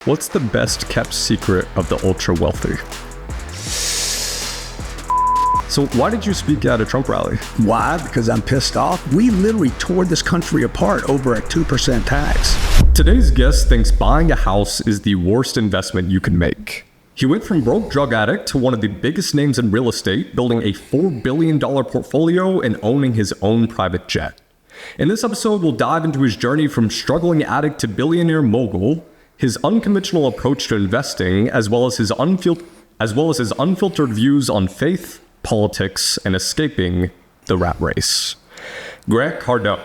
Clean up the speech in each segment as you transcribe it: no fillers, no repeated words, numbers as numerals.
What's the best kept secret of the ultra wealthy? So why did you speak at a Trump rally? Why? Because I'm pissed off. We literally tore this country apart over a 2% tax. Today's guest thinks buying a house is the worst investment you can make. He went from broke drug addict to one of the biggest names in real estate, building a $4 billion portfolio and owning his own private jet. In this episode, we'll dive into his journey from struggling addict to billionaire mogul, his unconventional approach to investing, as well as his unfiltered views on faith, politics, and escaping the rat race. Grant Cardone,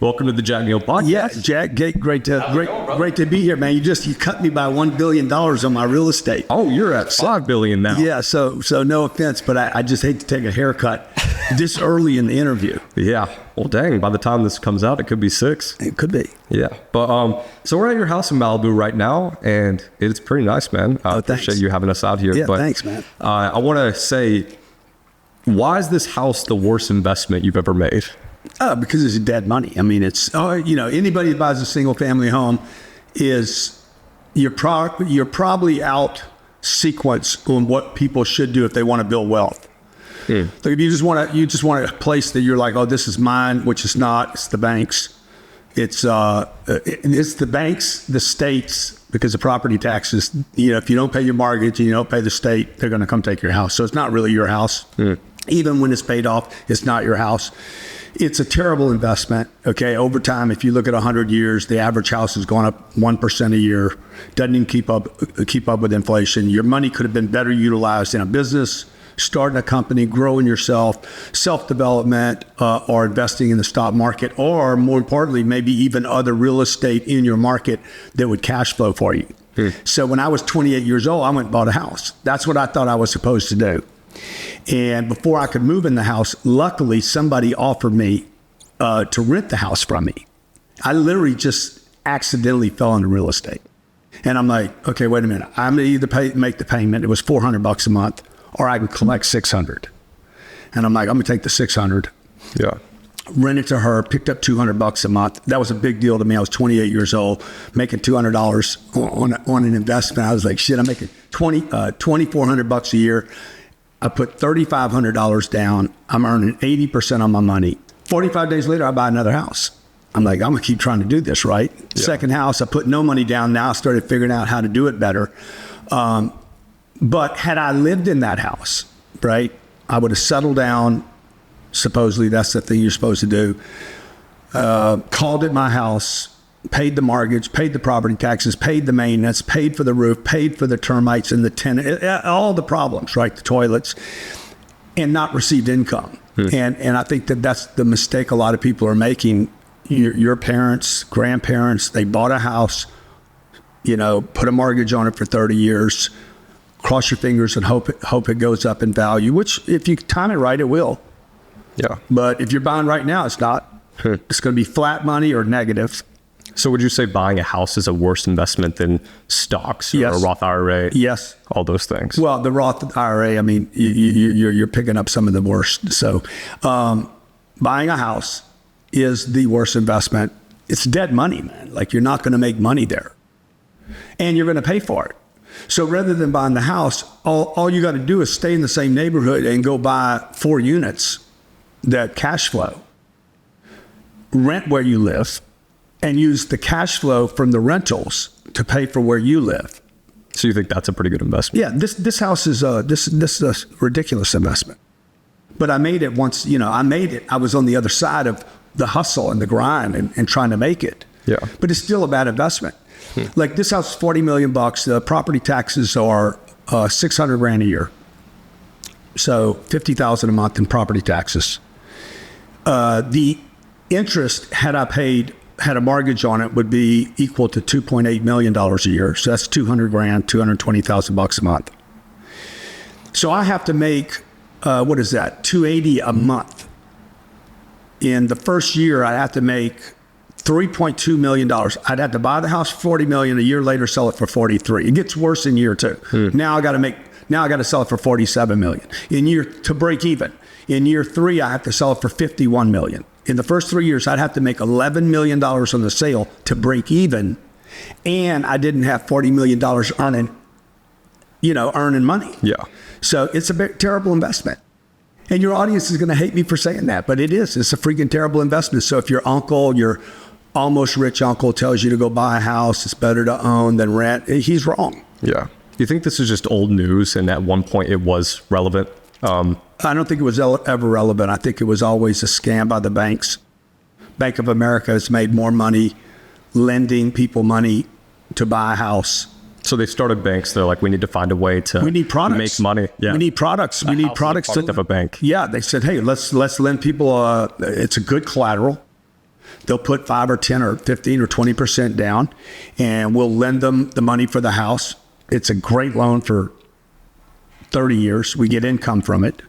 welcome to the Jack Neal Podcast. Yeah, Jack, great to be here, man. You cut me by $1 billion on my real estate. Oh, you're at $5 billion now. Yeah, so no offense, but I just hate to take a haircut this early in the interview. Yeah. Well, dang, by the time this comes out, it could be 6. It could be. Yeah. But so we're at your house in Malibu right now, and it's pretty nice, man. I appreciate you having us out here. Yeah, but, thanks, man. I want to say, why is this house the worst investment you've ever made? Because it's dead money. I mean, it's, anybody that buys a single family home you're probably out sequence on what people should do if they want to build wealth. Like if you just want a place that you're like, oh, this is mine, which is not. It's the banks. It's the banks, the states, because the property taxes. If you don't pay your mortgage and you don't pay the state, they're going to come take your house. So it's not really your house. Even when it's paid off, it's not your house. It's a terrible investment. Okay, over time, if you look at 100 years, the average house has gone up 1% a year. Doesn't even keep up with inflation. Your money could have been better utilized in a business, starting a company, growing yourself, self-development, or investing in the stock market, or more importantly, maybe even other real estate in your market that would cash flow for you. So when I was 28 years old, I went and bought a house. That's what I thought I was supposed to do. And before I could move in the house, luckily somebody offered me to rent the house from me. I literally just accidentally fell into real estate. And I'm like, okay, wait a minute. I'm going to either make the payment. It was $400 a month, or I can collect $600. And I'm like, I'm gonna take the $600. Yeah. Rent it to her, picked up $200 a month. That was a big deal to me. I was 28 years old, making $200 on an investment. I was like, shit, I'm making $2,400 a year. I put $3,500 down. I'm earning 80% on my money. 45 days later, I buy another house. I'm like, I'm gonna keep trying to do this, right? Yeah. Second house, I put no money down. Now I started figuring out how to do it better. But had I lived in that house, right, I would have settled down. Supposedly, that's the thing you're supposed to do. Called it my house, paid the mortgage, paid the property taxes, paid the maintenance, paid for the roof, paid for the termites and the tenant, all the problems, right, the toilets, and not received income. And I think that's the mistake a lot of people are making. Your parents, grandparents, they bought a house, put a mortgage on it for 30 years, cross your fingers and hope it goes up in value, which if you time it right, it will. Yeah. But if you're buying right now, it's not. It's going to be flat money or negative. So would you say buying a house is a worse investment than stocks or a Roth IRA? Yes. All those things. Well, the Roth IRA, I mean, you're picking up some of the worst. So buying a house is the worst investment. It's dead money, man. Like you're not going to make money there. And you're going to pay for it. So rather than buying the house, all you got to do is stay in the same neighborhood and go buy 4 units that cash flow, rent where you live, and use the cash flow from the rentals to pay for where you live. So you think that's a pretty good investment? Yeah, this house is this is a ridiculous investment. But I made it once. I made it. I was on the other side of the hustle and the grind and trying to make it. Yeah. But it's still a bad investment. Like this house is $40 million. The property taxes are $600,000 a year. So $50,000 a month in property taxes. The interest, had a mortgage on it, would be equal to $2.8 million a year. So that's $200,000, $220,000 a month. So I have to make, what is that? $280 a month. In the first year, I have to make $3.2 million. I'd have to buy the house for $40 million. A year later, sell it for $43. It gets worse in year 2. Now I got to sell it for $47 million to break even. In year 3, I have to sell it for $51 million. In the first 3 years, I'd have to make $11 million on the sale to break even. and I didn't have $40 million earning money. Yeah. So it's a terrible investment. And your audience is going to hate me for saying that, but it is. It's a freaking terrible investment. So if your uncle, your almost rich uncle tells you to go buy a house, it's better to own than rent, he's wrong. Yeah. You think this is just old news and at one point it was relevant? I don't think it was ever relevant. I think it was always a scam by the banks. Bank of America has made more money lending people money to buy a house. So they started banks. They're like, we need to find a way to make money. Yeah. We need products. We need products to of a bank. Yeah. They said, hey, let's lend people. It's a good collateral. They'll put 5 or 10 or 15 or 20% down, and we'll lend them the money for the house. It's a great loan for 30 years. We get income from it.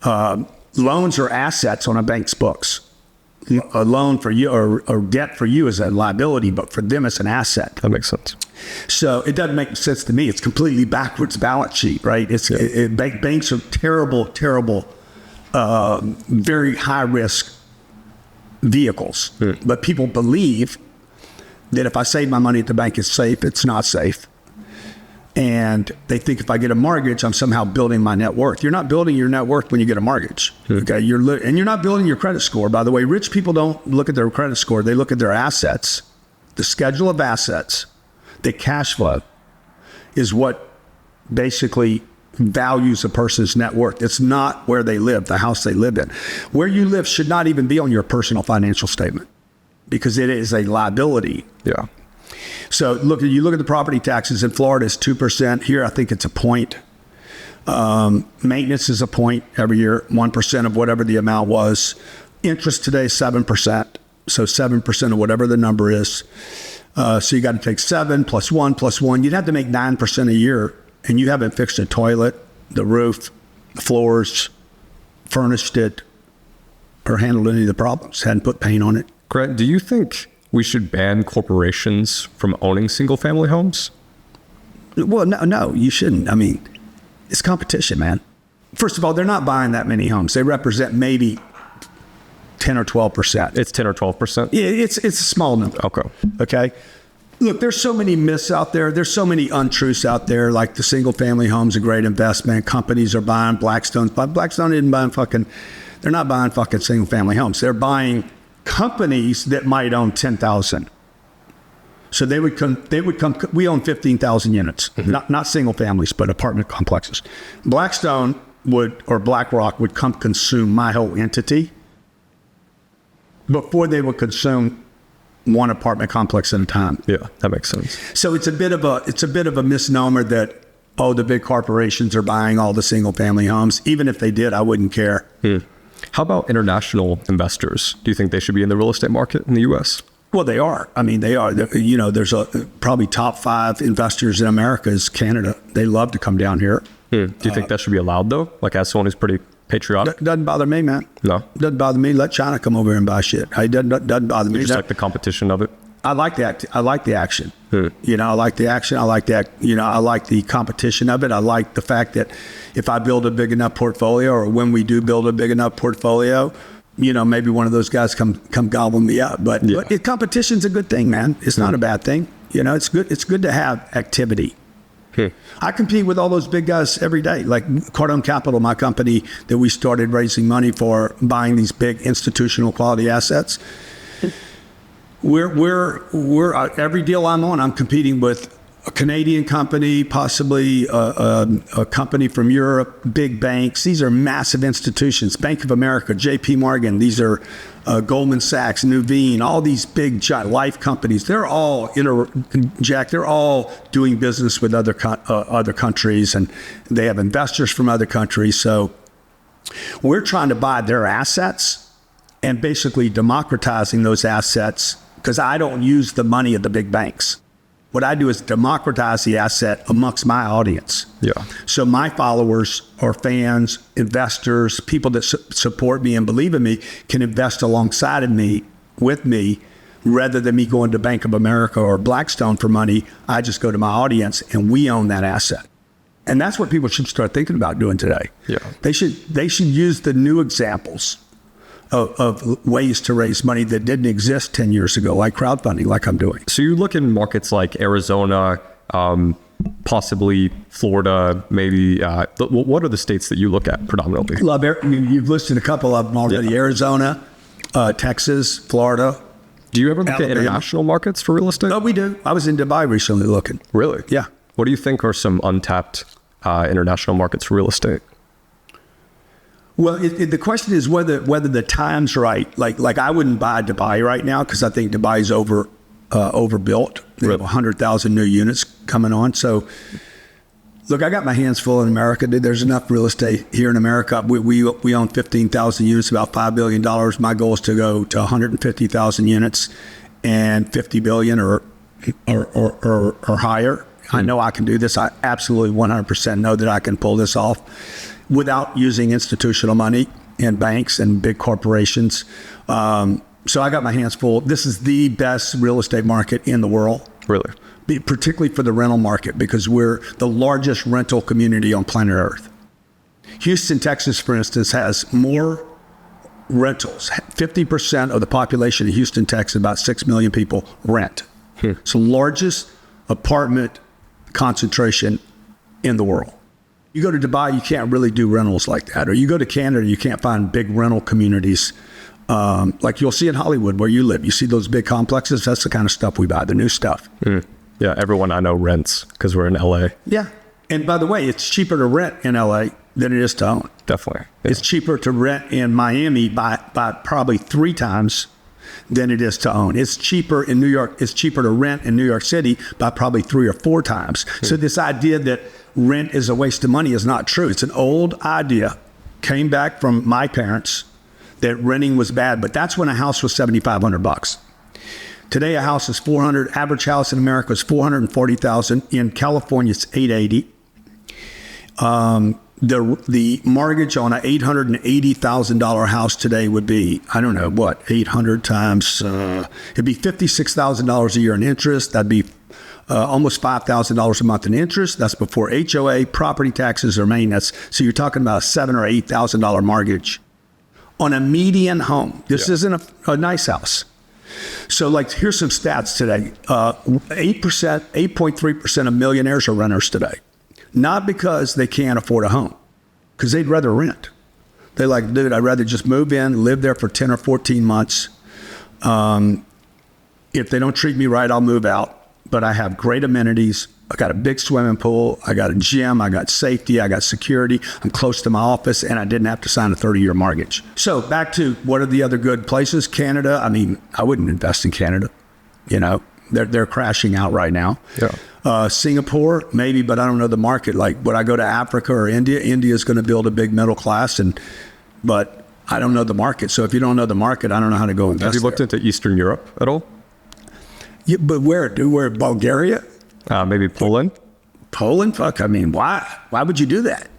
Loans are assets on a bank's books. A loan for you or debt for you is a liability, but for them it's an asset. That makes sense. So it doesn't make sense to me. It's completely backwards balance sheet, right? Banks are terrible, very high risk vehicles. But people believe that if I save my money at the bank, it's safe. It's not safe. And they think if I get a mortgage, I'm somehow building my net worth. You're not building your net worth when you get a mortgage. Okay, and you're not building your credit score. By the way, rich people don't look at their credit score. They look at their assets. The schedule of assets, the cash flow, is what basically values a person's net worth. It's not where they live, the house they live in. Where you live should not even be on your personal financial statement because it is a liability. Yeah. So you look at the property taxes in Florida, it's 2%. Here, I think it's a point. Maintenance is a point every year, 1% of whatever the amount was. Interest today is 7%. So 7% of whatever the number is. So you got to take 7 plus 1 plus 1. You'd have to make 9% a year, and you haven't fixed a toilet, the roof, the floors, furnished it, or handled any of the problems. Hadn't put paint on it. Grant, do you think we should ban corporations from owning single-family homes? Well, no, you shouldn't. I mean, it's competition, man. First of all, they're not buying that many homes. They represent maybe 10 or 12%. It's 10 or 12%? Yeah, it's a small number. Okay. Look, there's so many myths out there. There's so many untruths out there, like the single-family home's a great investment. Companies are buying Blackstone. But Blackstone isn't buying they're not buying fucking single-family homes. They're buying companies that might own 10,000. So they would come, we own 15,000 units, not single families, but apartment complexes. Blackstone or BlackRock would come consume my whole entity before they would consume one apartment complex at a time. Yeah, that makes sense. So it's a bit of a misnomer that, the big corporations are buying all the single family homes. Even if they did, I wouldn't care. How about international investors? Do you think they should be in the real estate market in the U.S.? Well, they are. I mean, they are. There's probably top 5 investors in America is Canada. They love to come down here. Do you think that should be allowed, though? Like, as someone who's pretty patriotic? Doesn't bother me, man. No? Doesn't bother me. Let China come over here and buy shit. It doesn't bother me. You just like the competition of it? I like that. I like the action. I like the action. I like that. I like the competition of it. I like the fact that if I build a big enough portfolio, or when we do build a big enough portfolio, maybe one of those guys come gobble me up. But competition's a good thing, man. It's not a bad thing. It's good. It's good to have activity. I compete with all those big guys every day, like Cardone Capital, my company that we started raising money for, buying these big institutional quality assets. We're every deal I'm on, I'm competing with a Canadian company, possibly a company from Europe, big banks. These are massive institutions. Bank of America, J.P. Morgan. These are Goldman Sachs, Nuveen, all these big giant life companies. They're all Jack. They're all doing business with other countries, and they have investors from other countries. So we're trying to buy their assets and basically democratizing those assets, because I don't use the money of the big banks. What I do is democratize the asset amongst my audience. Yeah. So my followers or fans, investors, people that support me and believe in me can invest alongside of me, with me, rather than me going to Bank of America or Blackstone for money. I just go to my audience and we own that asset. And that's what people should start thinking about doing today. Yeah. They should use the new examples of ways to raise money that didn't exist 10 years ago, like crowdfunding, like I'm doing. So you look in markets like Arizona, possibly Florida, maybe. What are the states that you look at predominantly? You've listed a couple of them already. Yeah. Arizona, Texas, Florida. Do you ever look at international markets for real estate? Oh, we do. I was in Dubai recently looking. Really? Yeah. What do you think are some untapped international markets for real estate? Well, the question is whether the time's right. Like I wouldn't buy Dubai right now because I think Dubai's overbuilt. They have 100,000 new units coming on. So, look, I got my hands full in America. There's enough real estate here in America. We own 15,000 units, about $5 billion. My goal is to go to 150,000 units and 50 billion or higher. I know I can do this. I absolutely 100% know that I can pull this off without using institutional money and banks and big corporations. So I got my hands full. This is the best real estate market in the world. Really? Particularly for the rental market, because we're the largest rental community on planet Earth. Houston, Texas, for instance, has more rentals. 50% of the population of Houston, Texas, about 6 million people, rent. It's the largest apartment concentration in the world. You go to Dubai, you can't really do rentals like that. Or you go to Canada, you can't find big rental communities like you'll see in Hollywood where you live. You see those big complexes, that's the kind of stuff we buy, the new stuff. Yeah, everyone I know rents because we're in LA. Yeah. And by the way, it's cheaper to rent in LA than it is to own. Definitely. Yeah. It's cheaper to rent in Miami by probably 3 times than it is to own. It's cheaper in New York. It's cheaper to rent in New York City by probably 3 or 4 times. So this idea that rent is a waste of money is not true. It's an old idea, came back from my parents, that renting was bad. But that's when a house was $7,500. Today, a house is $400,000. Average house in America is $440,000. In California, it's $880,000. The mortgage on an $880,000 house today would be, I don't know, what, 800 times, it'd be $56,000 a year in interest. That'd be almost $5,000 a month in interest. That's before HOA, property taxes, or maintenance. So you're talking about a $7,000 or $8,000 mortgage on a median home. This isn't a nice house. So, like, here's some stats today. 8.3% of millionaires are renters today. Not because they can't afford a home, because they'd rather rent. They're like, dude, I'd rather just move in, live there for 10 or 14 months. If they don't treat me right, I'll move out. But I have great amenities. I got a big swimming pool. I got a gym. I got safety. I got security. I'm close to my office, and I didn't have to sign a 30-year mortgage. So back to what are the other good places? Canada. I mean, I wouldn't invest in Canada. You know, they're crashing out right now. Yeah. Singapore, maybe, but I don't know the market. Like, would I go to Africa or India? India is going to build a big middle class, but I don't know the market. So if you don't know the market, I don't know how to go invest. Have you looked into Eastern Europe at all? Yeah, but where? Bulgaria? Maybe Poland? Poland? Fuck, I mean, why? Why would you do that?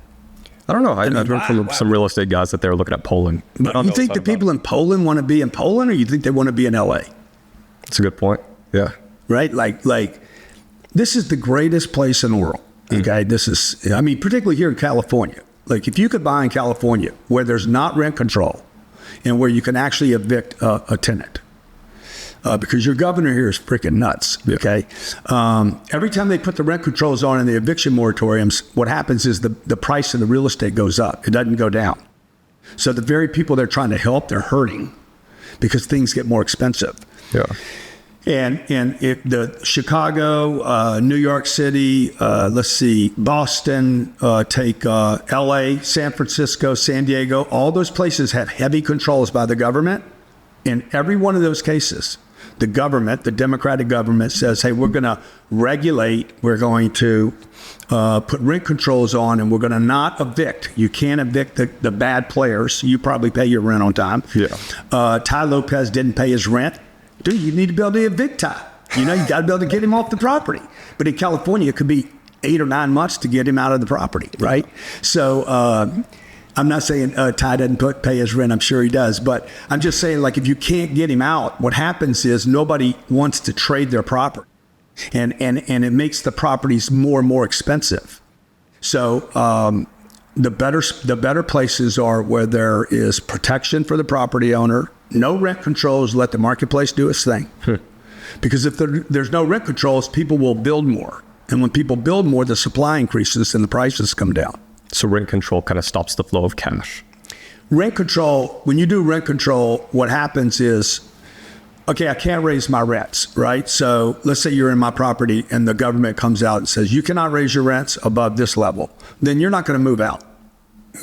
I don't know. I've heard from some real estate guys that they were looking at Poland. But you think the people in Poland want to be in Poland, or you think they want to be in LA? That's a good point. Yeah. Right? Like this is the greatest place in the world. Okay? This is, I mean, particularly here in California. Like, if you could buy in California where there's not rent control and where you can actually evict a tenant, because your governor here is freaking nuts, okay? Every time they put the rent controls on and the eviction moratoriums, what happens is the price of the real estate goes up. It doesn't go down. So the very people they're trying to help, they're hurting because things get more expensive. Yeah. And if the Chicago, New York City, let's see, Boston, take LA, San Francisco, San Diego, all those places have heavy controls by the government. In every one of those cases, the government, the Democratic government, says, hey, we're going to regulate, we're going to put rent controls on, and we're going to not evict. You can't evict the bad players. You probably pay your rent on time. Yeah. Ty Lopez didn't pay his rent. Dude, you need to be able to evict Ty. You know, you got to be able to get him off the property. But in California, it could be 8 or 9 months to get him out of the property, right? So I'm not saying Ty doesn't pay his rent. I'm sure he does. But I'm just saying, like, if you can't get him out, what happens is nobody wants to trade their property. And it makes the properties more and more expensive. So the better places are where there is protection for the property owner, no rent controls, let the marketplace do its thing. Because if there's no rent controls, people will build more. And when people build more, the supply increases and the prices come down. So rent control kind of stops the flow of cash. Rent control, when you do rent control, what happens is, okay, I can't raise my rents, right? So let's say you're in my property and the government comes out and says, you cannot raise your rents above this level. Then you're not going to move out.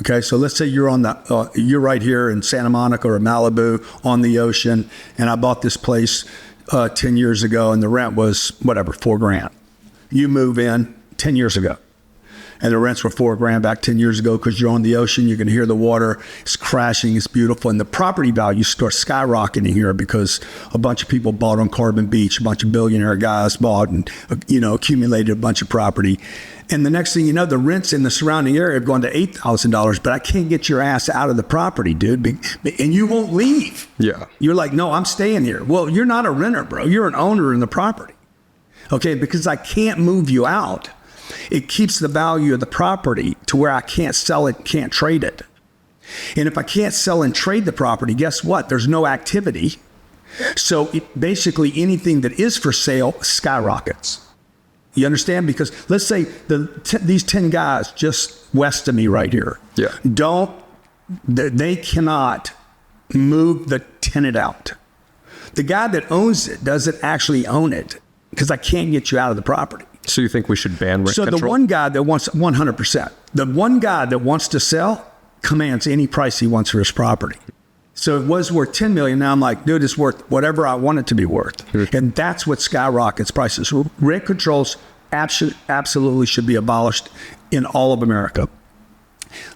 Okay, so let's say you're on the, you're right here in Santa Monica or Malibu on the ocean, and I bought this place 10 years ago and the rent was whatever, $4,000. You move in 10 years ago and the rents were $4,000 back 10 years ago because you're on the ocean, you can hear the water, it's crashing, it's beautiful, and the property value starts skyrocketing here because a bunch of people bought on Carbon Beach, a bunch of billionaire guys bought and, you know, accumulated a bunch of property. And the next thing you know, the rents in the surrounding area have gone to $8,000, but I can't get your ass out of the property, dude. And you won't leave. Yeah. You're like, no, I'm staying here. Well, you're not a renter, bro. You're an owner in the property. Okay, because I can't move you out. It keeps the value of the property to where I can't sell it, can't trade it. And if I can't sell and trade the property, guess what? There's no activity. So basically anything that is for sale skyrockets. You understand? Because let's say these 10 guys just west of me right here. Yeah. They cannot move the tenant out. The guy that owns it doesn't actually own it because I can't get you out of the property. So you think we should ban rent control? So the one guy that wants 100%, the one guy that wants to sell commands any price he wants for his property. So it was worth $10 million. Now I'm like, dude, it's worth whatever I want it to be worth. And that's what skyrockets prices. Rent controls absolutely should be abolished in all of America.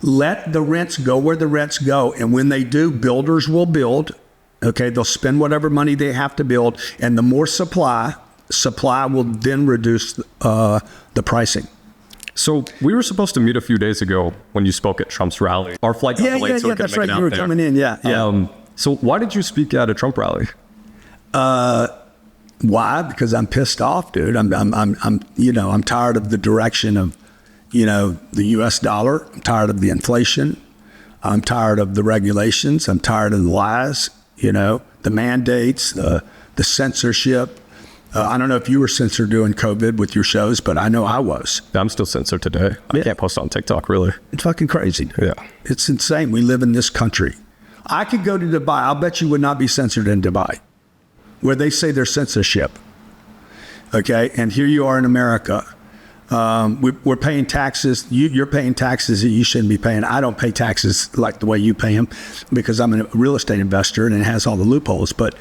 Let the rents go where the rents go. And when they do, builders will build. Okay, they'll spend whatever money they have to build. And the more supply will then reduce the pricing. So we were supposed to meet a few days ago when you spoke at Trump's rally. Our flight got delayed, so we couldn't that's make right. it out You were there. coming in, yeah. So why did you speak at a Trump rally? Why? Because I'm pissed off, dude. I'm tired of the direction of, the U.S. dollar. I'm tired of the inflation. I'm tired of the regulations. I'm tired of the lies. The mandates, the censorship. I don't know if you were censored during COVID with your shows, but I know I was. I'm still censored today. I can't post on TikTok, really. It's fucking crazy, dude. Yeah. It's insane. We live in this country. I could go to Dubai. I'll bet you would not be censored in Dubai, where they say there's censorship. Okay? And here you are in America. We're paying taxes. You're paying taxes that you shouldn't be paying. I don't pay taxes like the way you pay them because I'm a real estate investor and it has all the loopholes. But,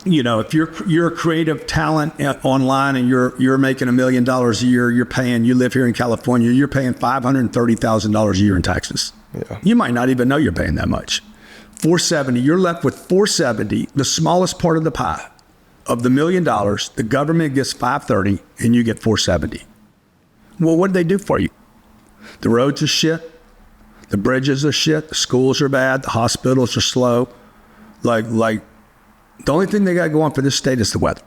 if you're a creative talent online and you're making $1 million a year, you live here in California, you're paying $530,000 a year in taxes. Yeah. You might not even know you're paying that much. $470, you're left with $470, the smallest part of the pie. Of the $1 million, the government gets $530 and you get $470. Well, what did they do for you? The roads are shit. The bridges are shit. The schools are bad. The hospitals are slow. Like the only thing they got going for this state is the weather.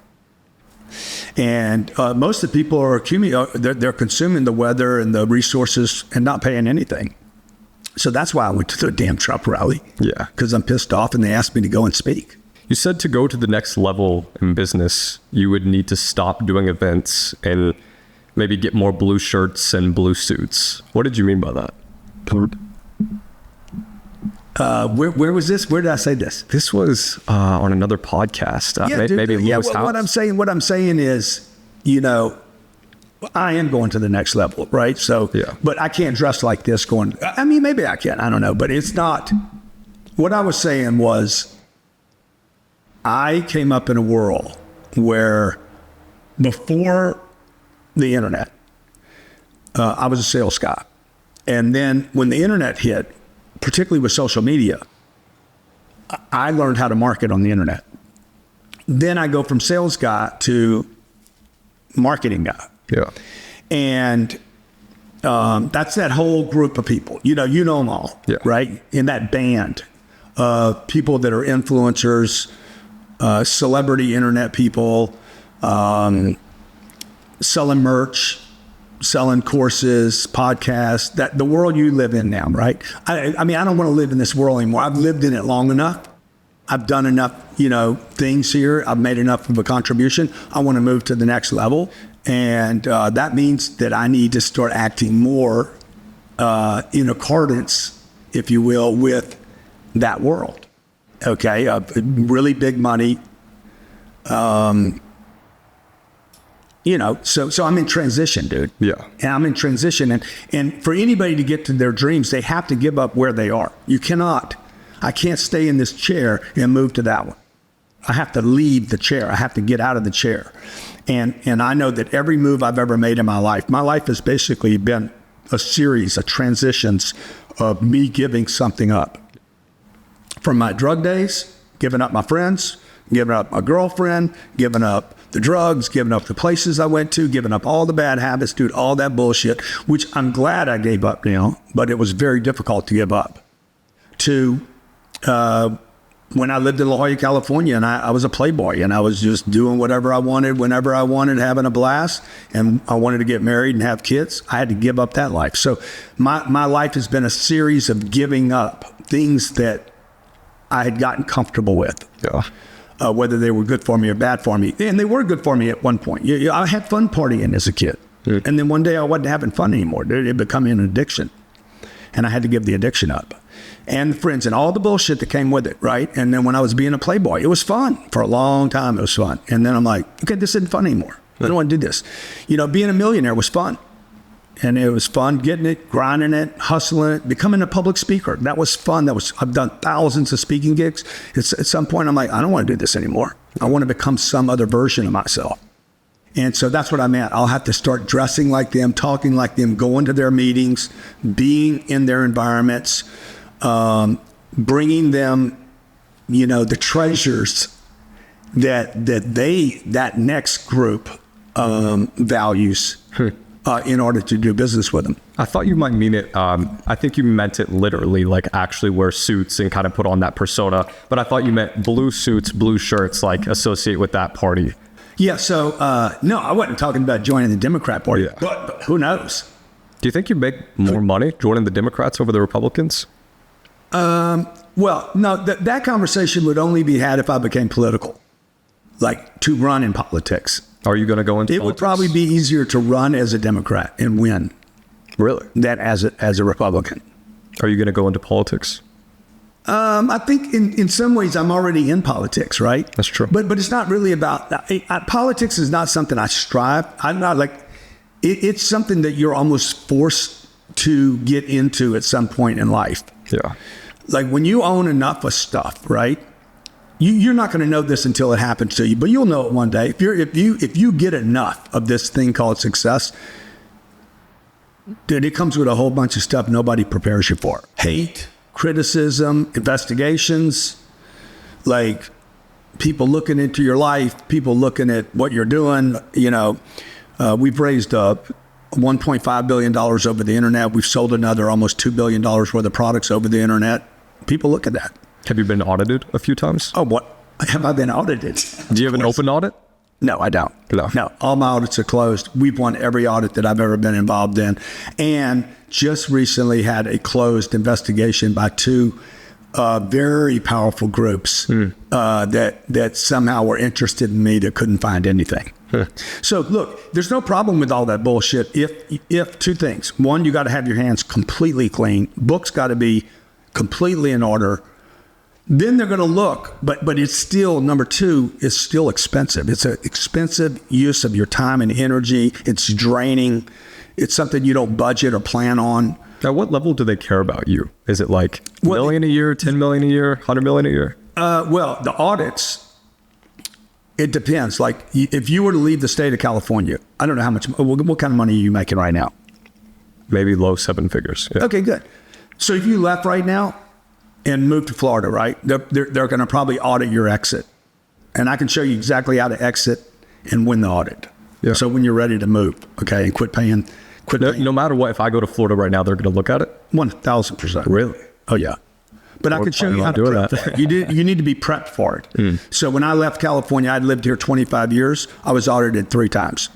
And most of the people are they're consuming the weather and the resources and not paying anything. So that's why I went to the damn Trump rally. Yeah. Because I'm pissed off and they asked me to go and speak. You said to go to the next level in business, you would need to stop doing events and maybe get more blue shirts and blue suits. What did you mean by that? Where was this? Where did I say this? This was on another podcast. Maybe Lewis House. What I'm saying is, I am going to the next level, right? So, but I can't dress like this going, maybe I can, I don't know, but it's not. What I was saying was, I came up in a world where before the internet, I was a sales guy. And then when the internet hit, particularly with social media, I learned how to market on the internet. Then I go from sales guy to marketing guy. Yeah. And that's that whole group of people. You know them all, right? In that band of people that are influencers, celebrity internet people, selling merch, selling courses, podcasts, that the world you live in now, right? I mean, I don't want to live in this world anymore. I've lived in it long enough. I've done enough, things here. I've made enough of a contribution. I want to move to the next level. And that means that I need to start acting more in accordance, if you will, with that world. Okay, really big money. So I'm in transition, dude. Yeah. And I'm in transition. And for anybody to get to their dreams, they have to give up where they are. I can't stay in this chair and move to that one. I have to leave the chair. I have to get out of the chair. And I know that every move I've ever made in my life has basically been a series of transitions of me giving something up. From my drug days, giving up my friends, giving up my girlfriend, giving up the drugs, giving up the places I went to, giving up all the bad habits, dude, all that bullshit, which I'm glad I gave up now, but it was very difficult to give up. To when I lived in La Jolla, California, and I was a playboy, and I was just doing whatever I wanted, whenever I wanted, having a blast, and I wanted to get married and have kids. I had to give up that life. So my life has been a series of giving up things that I had gotten comfortable with. Yeah. Whether they were good for me or bad for me. And they were good for me at one point. I had fun partying as a kid. Mm. And then one day I wasn't having fun anymore. It became an addiction. And I had to give the addiction up. And friends and all the bullshit that came with it, right? And then when I was being a playboy, it was fun. For a long time, it was fun. And then I'm like, okay, this isn't fun anymore. I don't want to do this. Being a millionaire was fun. And it was fun getting it, grinding it, hustling it, becoming a public speaker. That was fun. I've done thousands of speaking gigs. At some point, I'm like, I don't want to do this anymore. I want to become some other version of myself. And so that's what I meant. I'll have to start dressing like them, talking like them, going to their meetings, being in their environments, bringing them, the treasures that next group values. In order to do business with them. I thought you might mean it. I think you meant it literally, like actually wear suits and kind of put on that persona. But I thought you meant blue suits, blue shirts, like associate with that party. Yeah. So no, I wasn't talking about joining the Democrat Party. Yeah. But who knows? Do you think you'd make more money joining the Democrats over the Republicans? Well, no. That conversation would only be had if I became political, like to run in politics. Are you going to go into it politics? Would probably be easier to run as a Democrat and win. Really? Than as a Republican. Are you going to go into politics? I think in some ways I'm already in politics, right? That's true. But it's not really about politics. Is not something I strive. I'm not like it's something that you're almost forced to get into at some point in life. Yeah. Like when you own enough of stuff, right? You're not going to know this until it happens to you, but you'll know it one day. If you get enough of this thing called success, dude, it comes with a whole bunch of stuff nobody prepares you for. Hate, criticism, investigations, like people looking into your life, people looking at what you're doing. We've raised $1.5 billion over the internet. We've sold another almost $2 billion worth of products over the internet. People look at that. Have you been audited a few times? Oh, what? Have I been audited? Do you have an open audit? No, I don't. No. All my audits are closed. We've won every audit that I've ever been involved in. And just recently had a closed investigation by two very powerful groups that somehow were interested in me that couldn't find anything. So look, there's no problem with all that bullshit. If two things. One, you got to have your hands completely clean. Books got to be completely in order. Then they're going to look, but it's still, number two, it's still expensive. It's an expensive use of your time and energy. It's draining. It's something you don't budget or plan on. At what level do they care about you? Is it like $1 million a year, 10 million a year, 100 million a year? Well, the audits, it depends. Like if you were to leave the state of California, I don't know how much, what kind of money are you making right now? Maybe low seven figures. Yeah. Okay, good. So if you left right now, and move to Florida, right? They're going to probably audit your exit. And I can show you exactly how to exit and win the audit. Yeah. So when you're ready to move, okay, and quit paying. No matter what, if I go to Florida right now, they're going to look at it? 1,000%. Really? Oh, yeah. But I can show you how to prep for it. You need to be prepped for it. So when I left California, I'd lived here 25 years. I was audited 3 times.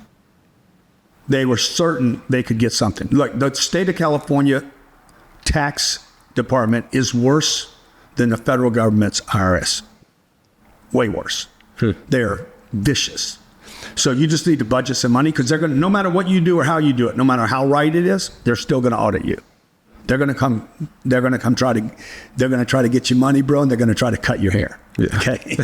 they were certain they could get something. Look, the state of California tax department is worse than the federal government's IRS. Way worse. They're vicious. So you just need to budget some money, because they're going to, no matter what you do or how you do it, no matter how right it is, they're still going to audit you. They're going to come try to get you money, bro, and they're going to try to cut your hair. Yeah. Okay.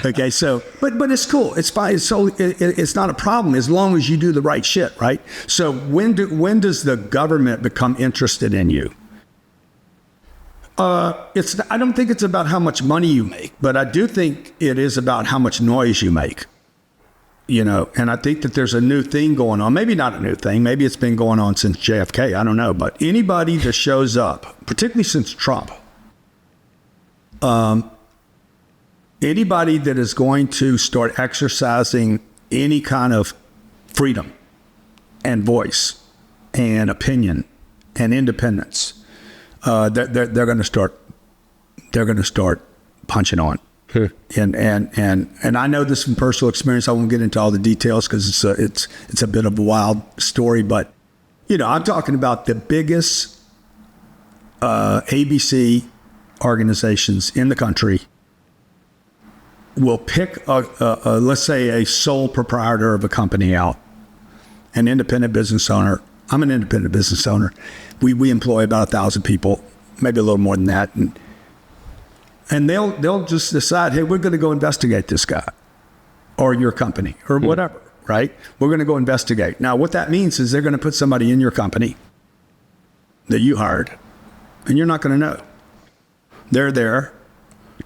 Okay. So, but it's cool. It's fine. It's not a problem as long as you do the right shit, right? So when does the government become interested in you? I don't think it's about how much money you make, but I do think it is about how much noise you make. You know, and I think that there's a new thing going on. Maybe not a new thing. Maybe it's been going on since JFK. I don't know. But anybody that shows up, particularly since Trump, anybody that is going to start exercising any kind of freedom and voice and opinion and independence, they're going to start punching on. And I know this from personal experience. I won't get into all the details because it's a bit of a wild story. But you know, I'm talking about the biggest ABC organizations in the country will pick let's say a sole proprietor of a company out, an independent business owner. I'm an independent business owner. We employ about 1,000 people, maybe a little more than that, and they'll just decide, hey, we're going to go investigate this guy or your company or whatever, right? We're going to go investigate. Now, what that means is they're going to put somebody in your company that you hired, and you're not going to know. They're there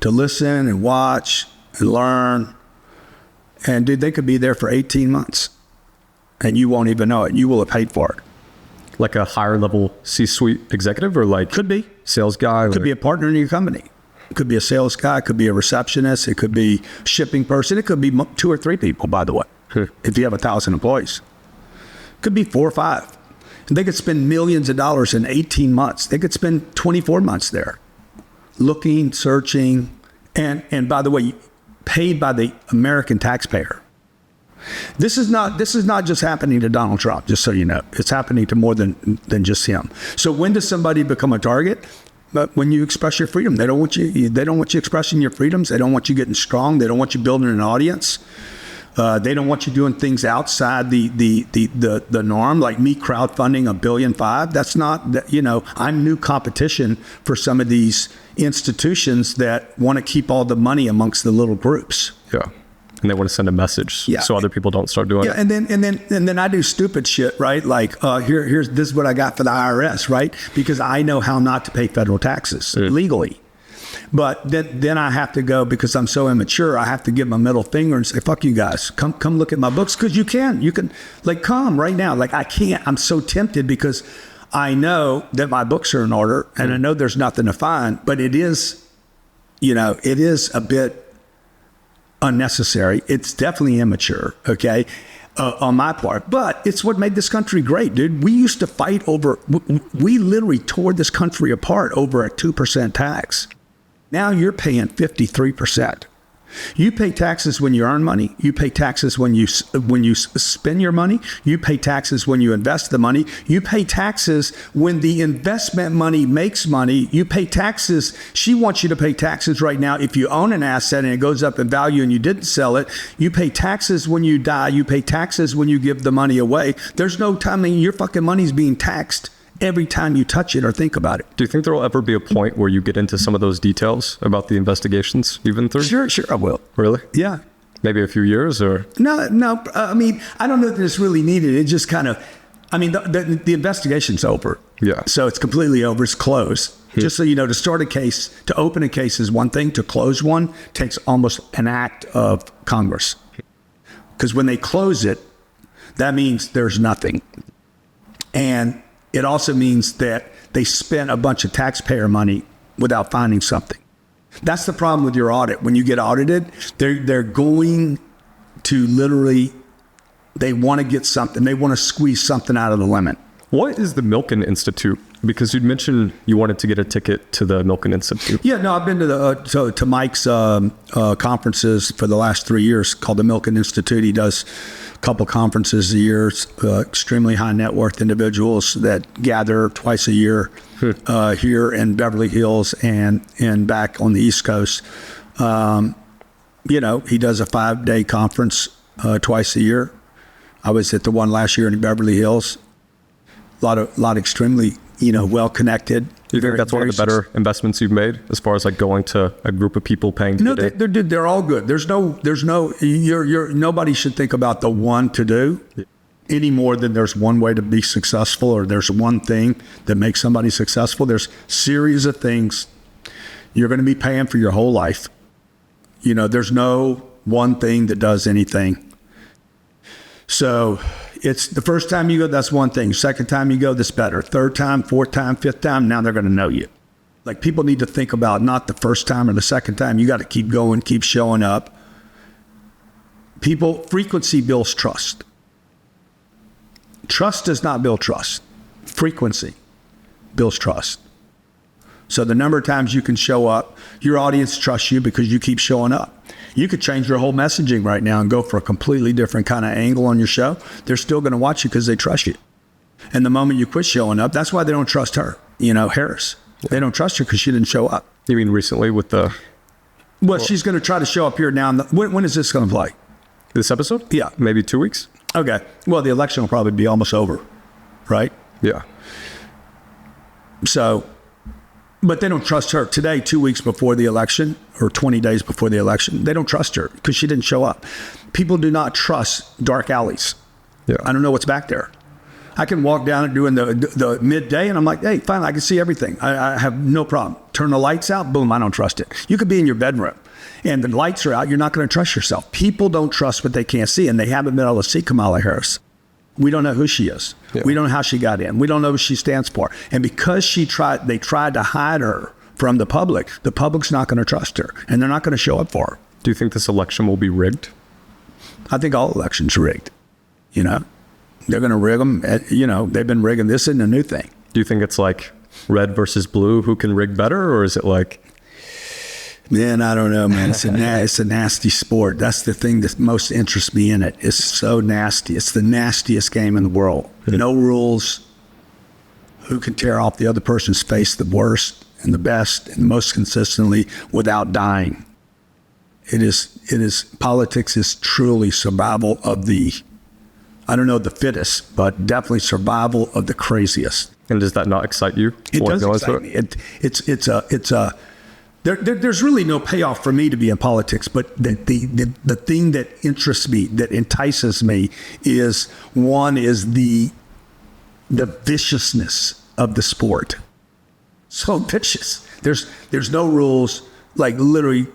to listen and watch and learn. And dude, they could be there for 18 months and you won't even know it. You will have paid for it. Like a higher level C-suite executive, or like could be sales guy? Could be a partner in your company. It could be a sales guy. It could be a receptionist. It could be shipping person. It could be 2 or 3 people, by the way, if you have 1,000 employees. It could be 4 or 5. And they could spend millions of dollars in 18 months. They could spend 24 months there looking, searching, and by the way, paid by the American taxpayer. This is not just happening to Donald Trump, just so you know. It's happening to more than just him. So when does somebody become a target? But when you express your freedom, they don't want you expressing your freedoms. They don't want you getting strong. They don't want you building an audience. They don't want you doing things outside the norm, like me crowdfunding $1.5 billion. That's not, you know, I'm new competition for some of these institutions that want to keep all the money amongst the little groups. Yeah. And they want to send a message so other people don't start doing it. And then I do stupid shit, right? Like this is what I got for the IRS, right? Because I know how not to pay federal taxes legally. But then I have to go, because I'm so immature, I have to give my middle finger and say, fuck you guys, come look at my books, because you can like come right now. Like I can't, I'm so tempted because I know that my books are in order and I know there's nothing to find, but it is, you know, it is a bit unnecessary. It's definitely immature, okay, on my part. But it's what made this country great, dude. We used to fight over, we literally tore this country apart over a 2% tax. Now you're paying 53%. You pay taxes when you earn money. You pay taxes when you spend your money. You pay taxes when you invest the money. You pay taxes when the investment money makes money. You pay taxes. She wants you to pay taxes right now if you own an asset and it goes up in value and you didn't sell it. You pay taxes when you die. You pay taxes when you give the money away. There's no time. I mean, your fucking money's being taxed every time you touch it or think about it. Do you think there will ever be a point where you get into some of those details about the investigations you've been through? Sure, I will. Really? Yeah. Maybe a few years or? No. I mean, I don't know that it's really needed. It just kind of, I mean, the investigation's over. Yeah. So it's completely over. It's closed. Just so you know, to start a case, to open a case is one thing. To close one takes almost an act of Congress. Because when they close it, that means there's nothing. And it also means that they spent a bunch of taxpayer money without finding something. That's the problem with your audit. When you get audited, they're going to literally, they want to get something. They want to squeeze something out of the lemon. What is the Milken Institute? Because you'd mentioned you wanted to get a ticket to the Milken Institute. Yeah, no, I've been to to Mike's conferences for the last 3 years, called the Milken Institute. He does couple conferences a year, extremely high net worth individuals that gather twice a year here in Beverly Hills and back on the East Coast. He does a 5-day conference twice a year. I was at the one last year in Beverly Hills. A lot extremely, well-connected. Do you think that's one of the better investments you've made as far as like going to a group of people paying? No, they're all good. Nobody should think about the one to do any more than there's one way to be successful, or there's one thing that makes somebody successful. There's series of things you're going to be paying for your whole life. There's no one thing that does anything. So it's the first time you go, that's one thing. Second time you go, that's better. Third time, fourth time, fifth time, now they're going to know you. Like, people need to think about not the first time or the second time. You got to keep going, keep showing up. Frequency builds trust. Trust does not build trust. Frequency builds trust. So the number of times you can show up, your audience trusts you because you keep showing up. You could change your whole messaging right now and go for a completely different kind of angle on your show. They're still going to watch you because they trust you. And the moment you quit showing up, that's why they don't trust her, Harris. They don't trust her because she didn't show up. You mean recently with the... Well, she's going to try to show up here now. When is this going to play? This episode? Yeah. Maybe 2 weeks? Okay. Well, the election will probably be almost over, right? Yeah. So... But they don't trust her. Today, 2 weeks before the election, or 20 days before the election, they don't trust her because she didn't show up. People do not trust dark alleys. Yeah. I don't know what's back there. I can walk down and doing the midday, and I'm like, hey, fine, I can see everything. I have no problem. Turn the lights out, boom, I don't trust it. You could be in your bedroom, and the lights are out, you're not going to trust yourself. People don't trust what they can't see, and they haven't been able to see Kamala Harris. We don't know who she is. Yeah. We don't know how she got in. We don't know what she stands for. And because they tried to hide her from the public's not going to trust her, and they're not going to show up for her. Do you think this election will be rigged? I think all elections are rigged. They're going to rig them. They've been rigging. This isn't a new thing. Do you think it's like red versus blue, who can rig better, or is it like... Man, I don't know, man. It's a nasty sport. That's the thing that most interests me in it. It's so nasty. It's the nastiest game in the world. No rules. Who can tear off the other person's face the worst and the best and most consistently without dying? Politics is truly survival of the fittest, but definitely survival of the craziest. And does that not excite you? It does excite me. There's really no payoff for me to be in politics, but the thing that interests me, that entices me, is the viciousness of the sport. So vicious. There's no rules, like literally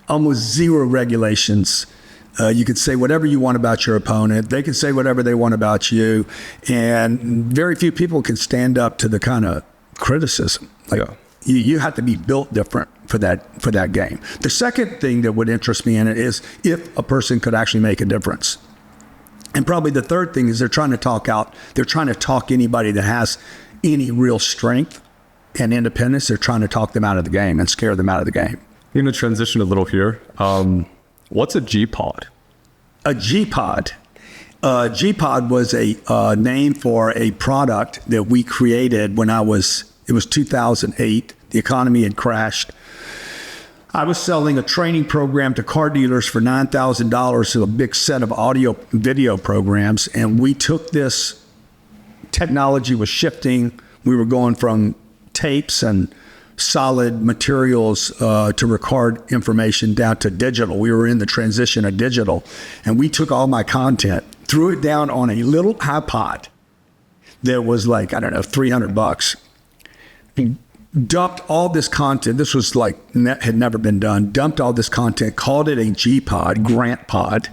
almost zero regulations. You could say whatever you want about your opponent. They can say whatever they want about you, and very few people can stand up to the kind of criticism. You have to be built different for that game. The second thing that would interest me in it is if a person could actually make a difference. And probably the third thing is they're trying to talk anybody that has any real strength and independence. They're trying to talk them out of the game and scare them out of the game. I'm going to transition a little here. What's a G-Pod? A G-Pod. G-Pod was a name for a product that we created when it was 2008. The economy had crashed. I was selling a training program to car dealers for $9,000 to a big set of audio video programs. And we took this, technology was shifting. We were going from tapes and solid materials to record information down to digital. We were in the transition of digital. And we took all my content, threw it down on a little iPod that was like, I don't know, $300. Dumped all this content. This was like had never been done. Dumped all this content, called it a G-Pod, Grant Pod,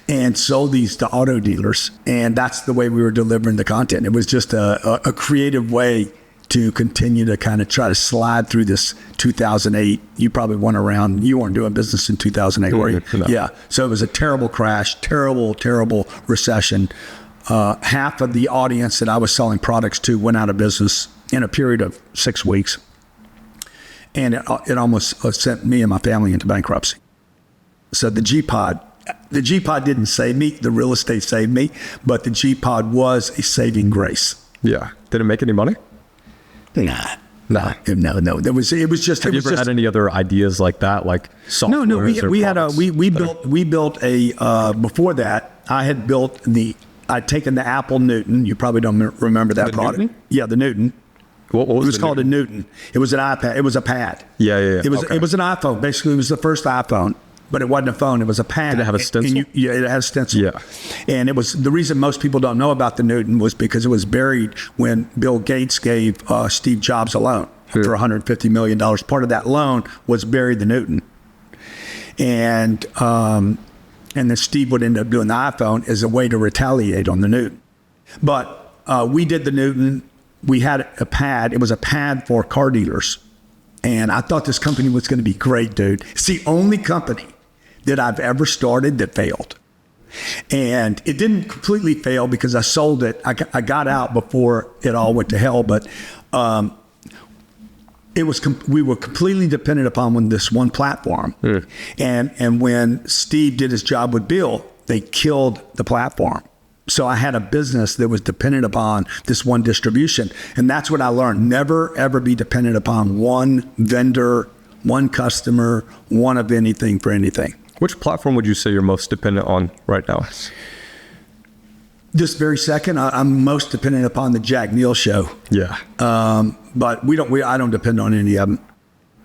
and sold these to auto dealers. And that's the way we were delivering the content. It was just a creative way to continue to kind of try to slide through this 2008. You probably weren't around. You weren't doing business in 2008, were you? No. Yeah. So it was a terrible crash, terrible recession. Half of the audience that I was selling products to went out of business in a period of 6 weeks. And it almost sent me and my family into bankruptcy. So the G-Pod The G-Pod didn't save me. The real estate saved me, but the G-Pod was a saving grace. Yeah. Did it make any money? Nah. No. It was just. Have you ever had any other ideas like that, like software? No. We built a before that. I'd taken the Apple Newton. You probably don't remember that product. Newton? Yeah, the Newton. What was it? Was called Newton? a Newton. It was an iPad. It was a pad. Yeah. It was an iPhone. Basically, it was the first iPhone. But it wasn't a phone. It was a pad. Did it have a stencil? Yeah, it had a stencil. Yeah. And it was the reason most people don't know about the Newton was because it was buried when Bill Gates gave Steve Jobs a loan for $150 million. Part of that loan was bury the Newton. And then Steve would end up doing the iPhone as a way to retaliate on the Newton. But we did the Newton. We had a pad. It was a pad for car dealers. And I thought this company was going to be great, dude. It's the only company that I've ever started that failed. And it didn't completely fail because I sold it. I got out before it all went to hell, but we were completely dependent upon this one platform. And when Steve did his job with Bill, they killed the platform. So I had a business that was dependent upon this one distribution. And that's what I learned. Never, ever be dependent upon one vendor, one customer, one of anything for anything. Which platform would you say you're most dependent on right now? This very second, I'm most dependent upon the Jack Neal show. Yeah. But I don't depend on any of them.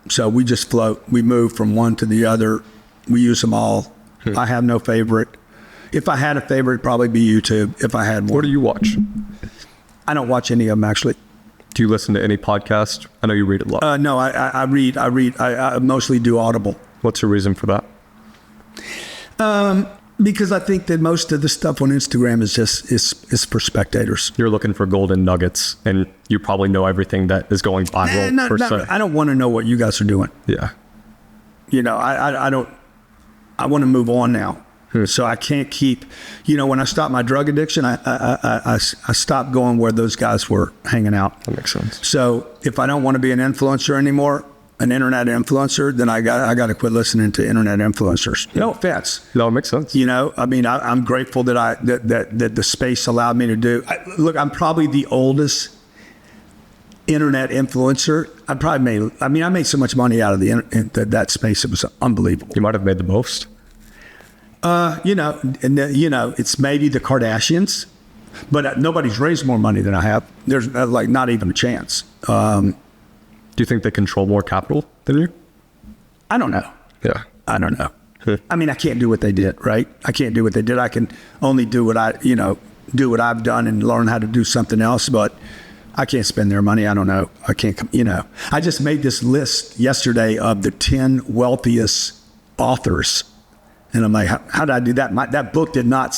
So we just float. We move from one to the other. We use them all. I have no favorite. If I had a favorite, it'd probably be YouTube. If I had one. What do you watch? I don't watch any of them, actually. Do you listen to any podcast? I know you read a lot. No, I read. I mostly do Audible. What's your reason for that? Because I think that most of the stuff on Instagram is for spectators. You're looking for golden nuggets, and you probably know everything that is going viral. I don't want to know what you guys are doing. Yeah. I don't. I want to move on now. So I can't keep. When I stopped my drug addiction, I stopped going where those guys were hanging out. That makes sense. So if I don't want to be an influencer anymore, an internet influencer, then I got to quit listening to internet influencers. No offense. No, it makes sense. I'm grateful that the space allowed me to do. Look, I'm probably the oldest internet influencer. I made so much money out of that space. It was unbelievable. You might have made the most. It's maybe the Kardashians, but nobody's raised more money than I have. There's not even a chance. Do you think they control more capital than you? I don't know. Yeah. I don't know. I can't do what they did, right? I can't do what they did. I can only do what I've done and learn how to do something else, but I can't spend their money. I don't know. I can't, I just made this list yesterday of the 10 wealthiest authors. And I'm like, how did I do that? That book did not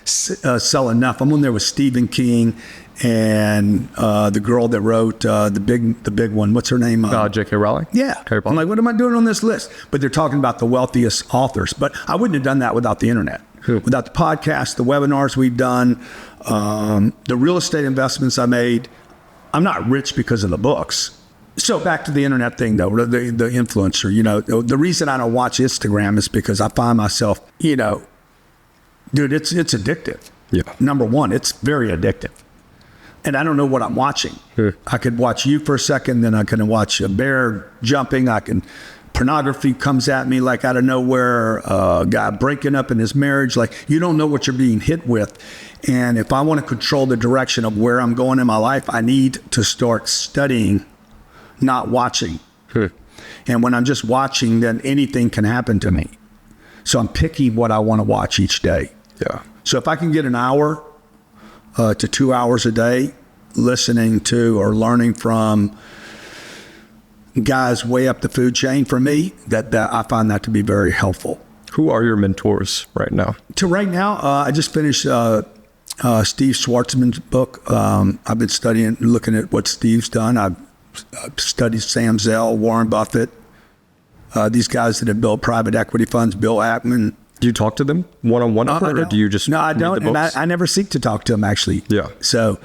sell enough. I'm on there with Stephen King and the girl that wrote the big one. What's her name? J.K. Rowling? Yeah. I'm like, what am I doing on this list? But they're talking about the wealthiest authors. But I wouldn't have done that without the internet. Without the podcast, the webinars we've done, the real estate investments I made. I'm not rich because of the books. So back to the internet thing, though, the influencer, the reason I don't watch Instagram is because I find myself, dude, it's addictive. Yeah. Number one, it's very addictive. And I don't know what I'm watching. I could watch you for a second, then I can watch a bear jumping. Pornography comes at me like out of nowhere, a guy breaking up in his marriage. Like, you don't know what you're being hit with. And if I want to control the direction of where I'm going in my life, I need to start studying, not watching. And when I'm just watching, then anything can happen to me. So I'm picking what I want to watch each day. Yeah. So if I can get an hour to 2 hours a day listening to or learning from guys way up the food chain, for me, that I find that to be very helpful. Who are your mentors right now? Right now, I just finished Steve Schwartzman's book. I've been studying, looking at what Steve's done. I've studied Sam Zell, Warren Buffett, these guys that have built private equity funds, Bill Ackman. Do you talk to them one-on-one, or do you just No, I don't, and I never seek to talk to them, actually. Yeah. So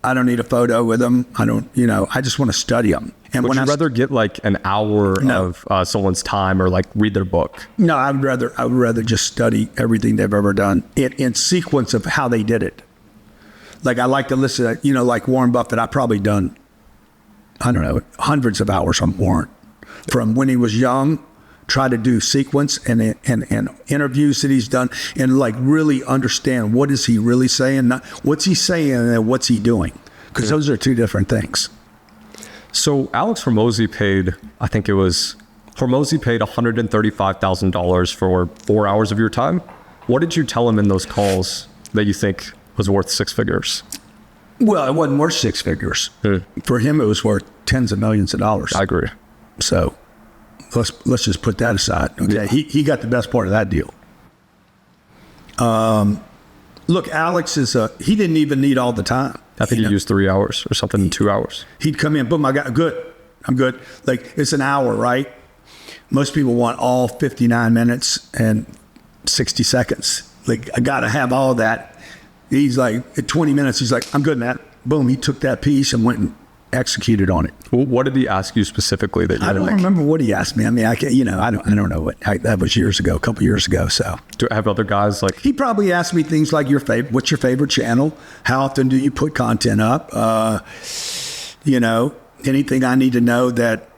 I don't need a photo with them. I don't, I just want to study them. And would you rather get like an hour of someone's time or like read their book? No, I would rather just study everything they've ever done in sequence of how they did it. Like I like to listen to, like Warren Buffett, I've probably done, I don't know, hundreds of hours on Warren. From when he was young, try to do sequence and interviews that he's done and like really understand what is he really saying, not what's he saying and what's he doing. Because those are two different things. So Alex Hormozi paid, paid $135,000 for 4 hours of your time. What did you tell him in those calls that you think was worth six figures? Well, it wasn't worth six figures. For him, it was worth tens of millions of dollars. I agree. So let's just put that aside. Okay, yeah. He got the best part of that deal. Look, Alex he didn't even need all the time. I think he used 3 hours or something, 2 hours. He'd come in, boom, I got good. I'm good. Like it's an hour, right? Most people want all 59 minutes and 60 seconds. Like I got to have all that. He's like at 20 minutes. He's like, I'm good, man. Boom. He took that piece and went and executed on it. Well, what did he ask you specifically that you I don't remember what he asked me. I mean, I don't know what that was a couple years ago. So do I have other guys like he probably asked me things like what's your favorite channel? How often do you put content up? Anything I need to know that,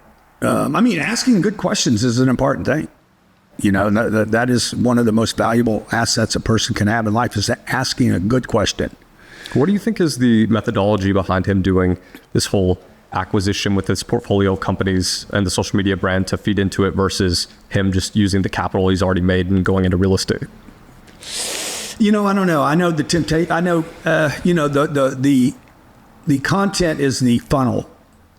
asking good questions is an important thing. That is one of the most valuable assets a person can have in life is asking a good question. What do you think is the methodology behind him doing this whole acquisition with his portfolio companies and the social media brand to feed into it versus him just using the capital he's already made and going into real estate? I don't know. I know the temptation. I know, the content is the funnel.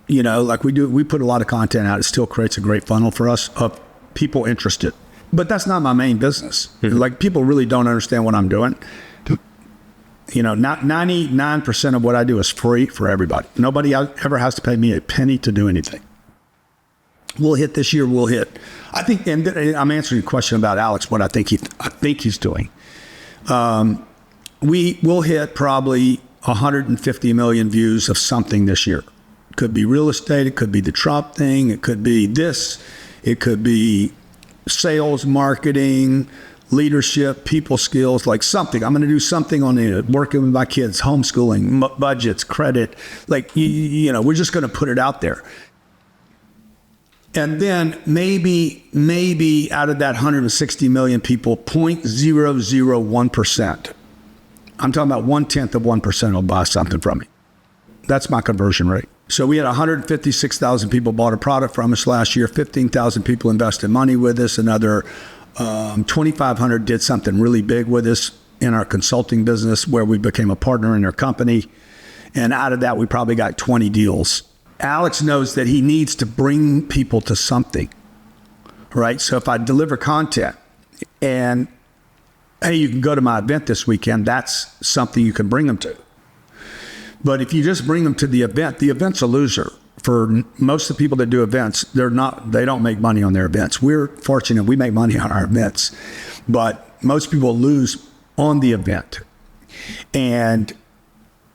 Like we put a lot of content out. It still creates a great funnel for us of people interested. But that's not my main business. Mm-hmm. Like people really don't understand what I'm doing. Not 99% of what I do is free for everybody. Nobody ever has to pay me a penny to do anything. We'll hit this year. We'll hit. I think, and I'm answering your question about Alex. What I think he's doing. We will hit probably 150 million views of something this year. It could be real estate. It could be the Trump thing. It could be this. It could be sales, marketing, leadership, people skills, like something. I'm going to do something on it, working with my kids, homeschooling, budgets, credit. Like, we're just going to put it out there. And then maybe out of that 160 million people, 0.001%. I'm talking about 1/10 of 1% will buy something from me. That's my conversion rate. So we had 156,000 people bought a product from us last year. 15,000 people invested money with us. Another 2,500 did something really big with us in our consulting business where we became a partner in their company. And out of that, we probably got 20 deals. Alex knows that he needs to bring people to something, right? So if I deliver content and, hey, you can go to my event this weekend, that's something you can bring them to. But if you just bring them to the event's a loser. For most of the people that do events, they don't make money on their events. We're fortunate, we make money on our events, but most people lose on the event. And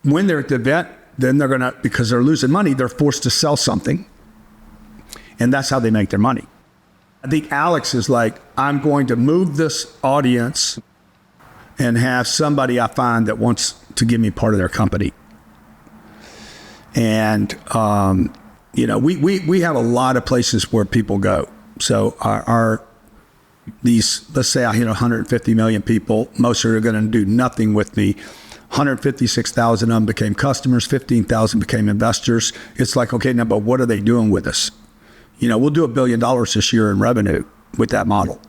when they're at the event, then because they're losing money, they're forced to sell something. And that's how they make their money. I think Alex is like, I'm going to move this audience and have somebody I find that wants to give me part of their company. And, we have a lot of places where people go. So let's say I hit 150 million people, most are going to do nothing with me. 156,000 of them became customers, 15,000 became investors. It's like, okay, now, but what are they doing with us? We'll do $1 billion this year in revenue with that model,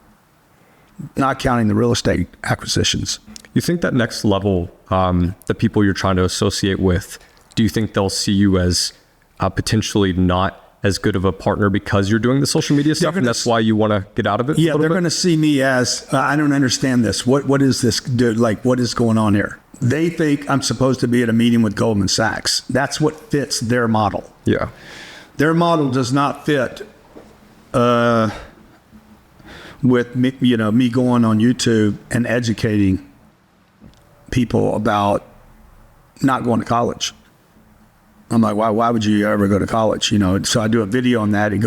not counting the real estate acquisitions. You think that next level, the people you're trying to associate with, do you think they'll see you as potentially not as good of a partner because you're doing the social media stuff and that's why you want to get out of it? Yeah, they're going to see me as, I don't understand this. What is this, dude? Like, what is going on here? They think I'm supposed to be at a meeting with Goldman Sachs. That's what fits their model. Yeah. Their model does not fit with me, me going on YouTube and educating people about not going to college. I'm like, why would you ever go to college? So I do a video on that. It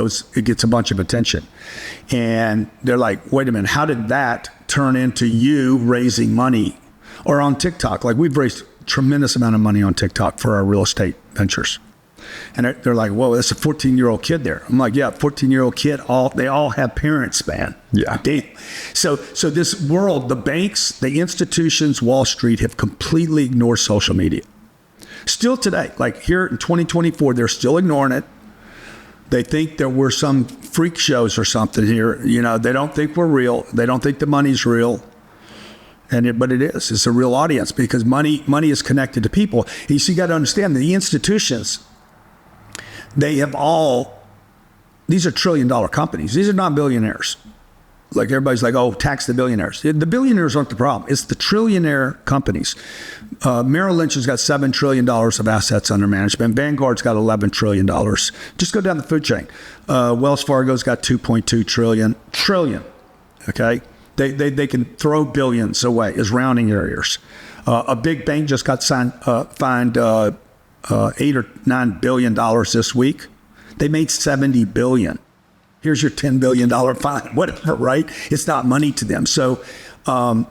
gets a bunch of attention. And they're like, wait a minute, how did that turn into you raising money? Or on TikTok, like we've raised a tremendous amount of money on TikTok for our real estate ventures. And they're like, whoa, that's a 14-year-old kid there. I'm like, yeah, 14-year-old kid, they all have parents, man. Yeah. Damn. So this world, the banks, the institutions, Wall Street have completely ignored social media. Still today, like here in 2024, they're still ignoring it. They think there were some freak shows or something here. They don't think we're real. They don't think the money's real. But it is. It's a real audience because money is connected to people. You see, you got to understand the institutions, these are $1 trillion companies. These are not billionaires. Like everybody's like, oh, tax the billionaires. The billionaires aren't the problem. It's the trillionaire companies. Merrill Lynch has got $7 trillion of assets under management. Vanguard's got $11 trillion. Just go down the food chain. Wells Fargo's got 2.2 trillion. Okay? They can throw billions away as rounding errors. A big bank just got fined $8 or $9 billion this week. They made $70 billion. Here's your $10 billion fine, whatever, right? It's not money to them. So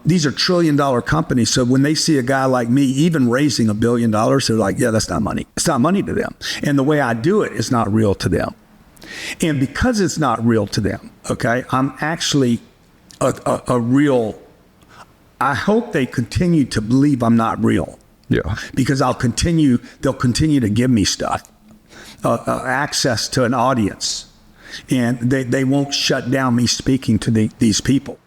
these are $1 trillion companies. So when they see a guy like me even raising $1 billion, they're like, yeah, that's not money. It's not money to them. And the way I do it is not real to them. And because it's not real to them, okay, I'm actually a real, I hope they continue to believe I'm not real. Yeah. Because they'll continue to give me stuff, access to an audience. And they won't shut down me speaking to these people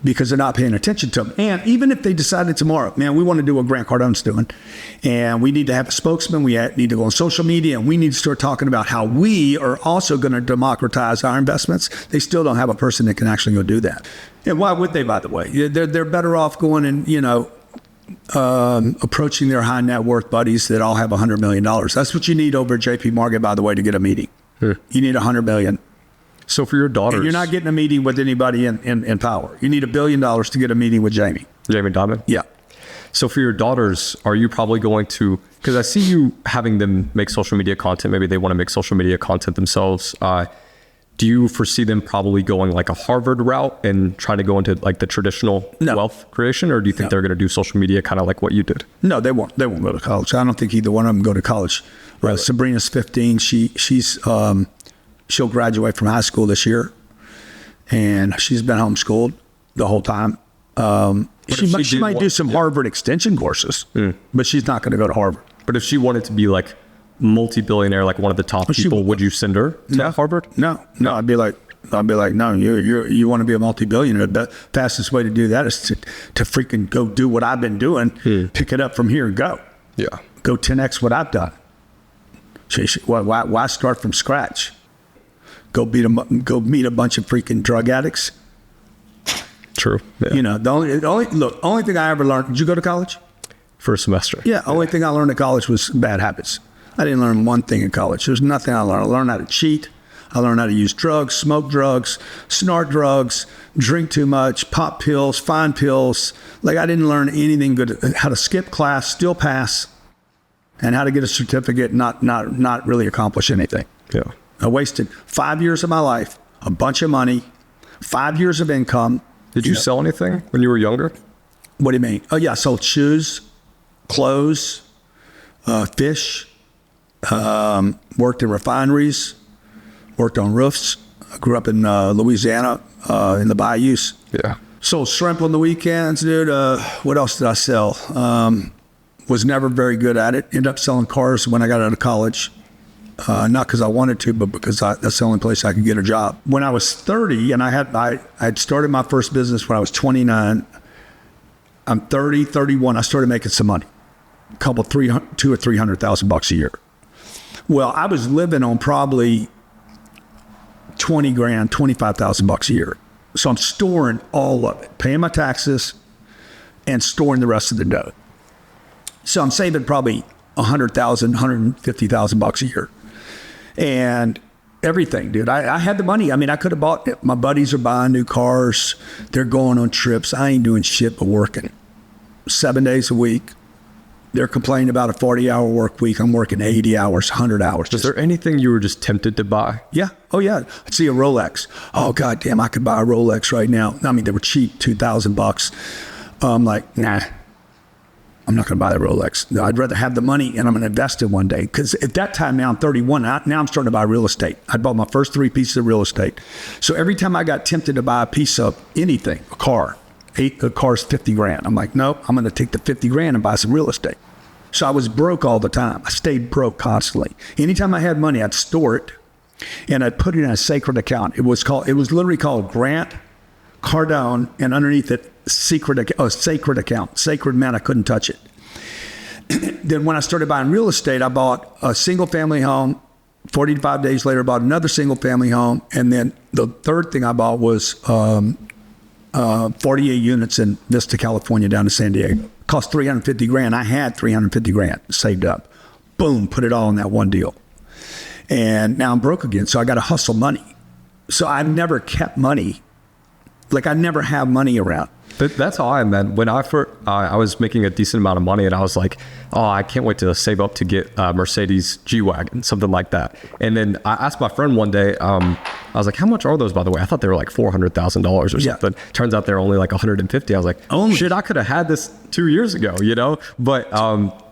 because they're not paying attention to them. And even if they decided tomorrow, man, we want to do what Grant Cardone's doing, and we need to have a spokesman, we need to go on social media, and we need to start talking about how we are also going to democratize our investments. They still don't have a person that can actually go do that. And why would they, by the way? They're better off going and, approaching their high net worth buddies that all have $100 million. That's what you need over at JP Morgan, by the way, to get a meeting. You need $100 million. So for your daughters, and you're not getting a meeting with anybody in power. You need $1 billion to get a meeting with Jamie Dimon. Yeah. So for your daughters, are you probably going to? Because I see you having them make social media content. Maybe they want to make social media content themselves. Do you foresee them probably going like a Harvard route and trying to go into like the traditional wealth creation, or do you think they're going to do social media kind of like what you did? No, they won't. They won't go to college. I don't think either one of them go to college. Right. Sabrina's 15. She'll graduate from high school this year, and she's been homeschooled the whole time. She might do some Harvard extension courses, but she's not going to go to Harvard. But if she wanted to be like multi-billionaire, like one of the top people, would you send her to Harvard? No. I'd be like, no, you want to be a multi-billionaire. The fastest way to do that is to freaking go do what I've been doing, pick it up from here and go. Yeah. Go 10x what I've done. Why start from scratch? Go meet a bunch of freaking drug addicts. True. Yeah. The only thing I ever learned. Did you go to college? For a semester. Yeah. Only thing I learned at college was bad habits. I didn't learn one thing in college. There's nothing I learned. I learned how to cheat. I learned how to use drugs, smoke drugs, snort drugs, drink too much, pop pills, find pills. Like I didn't learn anything good. How to skip class, still pass, and how to get a certificate, not really accomplish anything. Yeah. I wasted 5 years of my life, a bunch of money, 5 years of income. Did you sell anything when you were younger? What do you mean? Oh yeah, I sold shoes, clothes, fish. Worked in refineries, worked on roofs. I grew up in Louisiana, in the bayous. Yeah. Sold shrimp on the weekends, dude. What else did I sell? Was never very good at it. Ended up selling cars when I got out of college. Not because I wanted to, but because that's the only place I could get a job. When I was 30, and I had started my first business when I was 29. I'm 30, 31. I started making some money, $200,000 or $300,000 a year. Well, I was living on probably $20,000, $25,000 a year. So I'm storing all of it, paying my taxes, and storing the rest of the dough. So I'm saving probably $100,000, $150,000 a year, and everything, dude. I had the money. I mean, I could have bought it. My buddies are buying new cars. They're going on trips. I ain't doing shit but working 7 days a week. They're complaining about a 40-hour work week. I'm working 80 hours, 100 hours. Is there anything you were just tempted to buy? Yeah. Oh, yeah. I'd see a Rolex. Oh, God damn, I could buy a Rolex right now. I mean, they were cheap, $2,000. I'm like, nah, I'm not going to buy the Rolex. No, I'd rather have the money and I'm going to invest it one day. Because at that time, now I'm 31. Now I'm starting to buy real estate. I bought my first 3 pieces of real estate. So every time I got tempted to buy a piece of anything, a car's 50 grand. I'm like, nope, I'm going to take the 50 grand and buy some real estate. So I was broke all the time. I stayed broke constantly. Anytime I had money, I'd store it and I'd put it in a sacred account. It was literally called Grant Cardone, and underneath it, sacred account. Sacred meant I couldn't touch it. Then when I started buying real estate, I bought a single family home. 45 days later, I bought another single family home. And then the third thing I bought was 48 units in Vista, California, down to San Diego. Cost 350 grand. I had 350 grand saved up. Boom, put it all in that one deal. And now I'm broke again. So I got to hustle money. So I've never kept money. Like I never have money around. That's how I am, man. When I was making a decent amount of money and I was like, oh, I can't wait to save up to get a Mercedes G-Wagon, something like that. And then I asked my friend one day, I was like, how much are those, by the way? I thought they were like $400,000 or something. Yeah. Turns out they're only like 150. I was like, oh shit, I could have had this 2 years ago, you know? But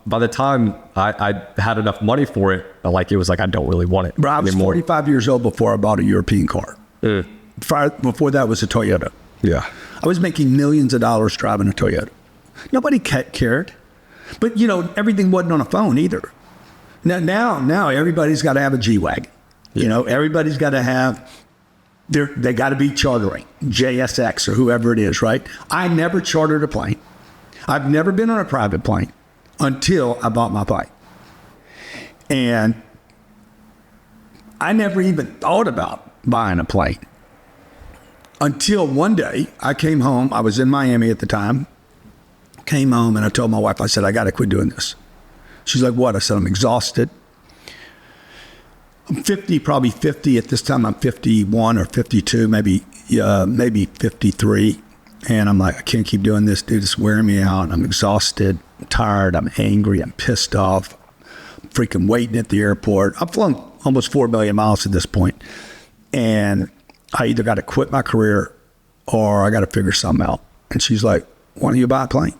by the time I had enough money for it, like it was like, I don't really want it. Bro, I was 45 years old before I bought a European car. Before that was a Toyota. Yeah. I was making millions of dollars driving a Toyota. Nobody cared. But, you know, everything wasn't on a phone either. Now everybody's got to have a G-Wagon. Yeah. You know, everybody's got to have, they got to be chartering, JSX or whoever it is, right? I never chartered a plane. I've never been on a private plane until I bought my plane. And I never even thought about buying a plane. Until one day, I came home. I was in Miami at the time. Came home and I told my wife, I said, I got to quit doing this. She's like, what? I said, I'm exhausted. I'm 50, probably 50. At this time, I'm 51 or 52, maybe 53. And I'm like, I can't keep doing this, dude. It's wearing me out. I'm exhausted, I'm tired. I'm angry. I'm pissed off. I'm freaking waiting at the airport. I've flown almost 4 million miles at this point. And I either got to quit my career or I got to figure something out. And she's like, why don't you buy a plane?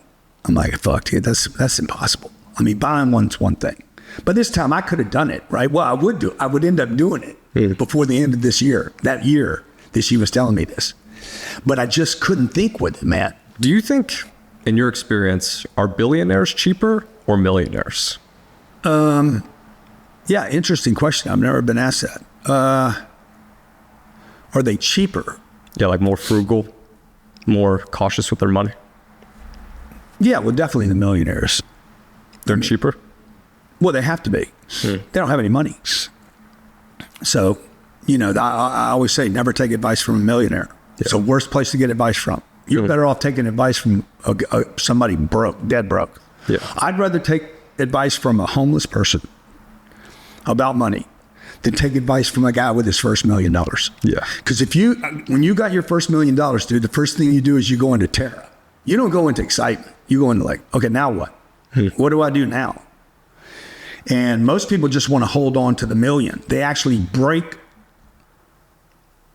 I'm like, fuck, dude, that's impossible. I mean, buying one's one thing. But this time I could have done it, right? Well, I would end up doing it before the end of this year, that she was telling me this. But I just couldn't think with it, man. Do you think, in your experience, are billionaires cheaper or millionaires? Yeah, interesting question. I've never been asked that. Are they cheaper? Yeah, like more frugal, more cautious with their money? Yeah, well, definitely the millionaires. They're cheaper? Well, they have to be. They don't have any money. So, you know, I always say never take advice from a millionaire. Yeah. It's the worst place to get advice from. You're better off taking advice from somebody broke, dead broke. Yeah. I'd rather take advice from a homeless person about money than take advice from a guy with his first $1 million. Yeah. Because when you got your first $1 million, dude, the first thing you do is you go into terror. You don't go into excitement. You go into like, okay, now what? What do I do now? And most people just want to hold on to the million. They actually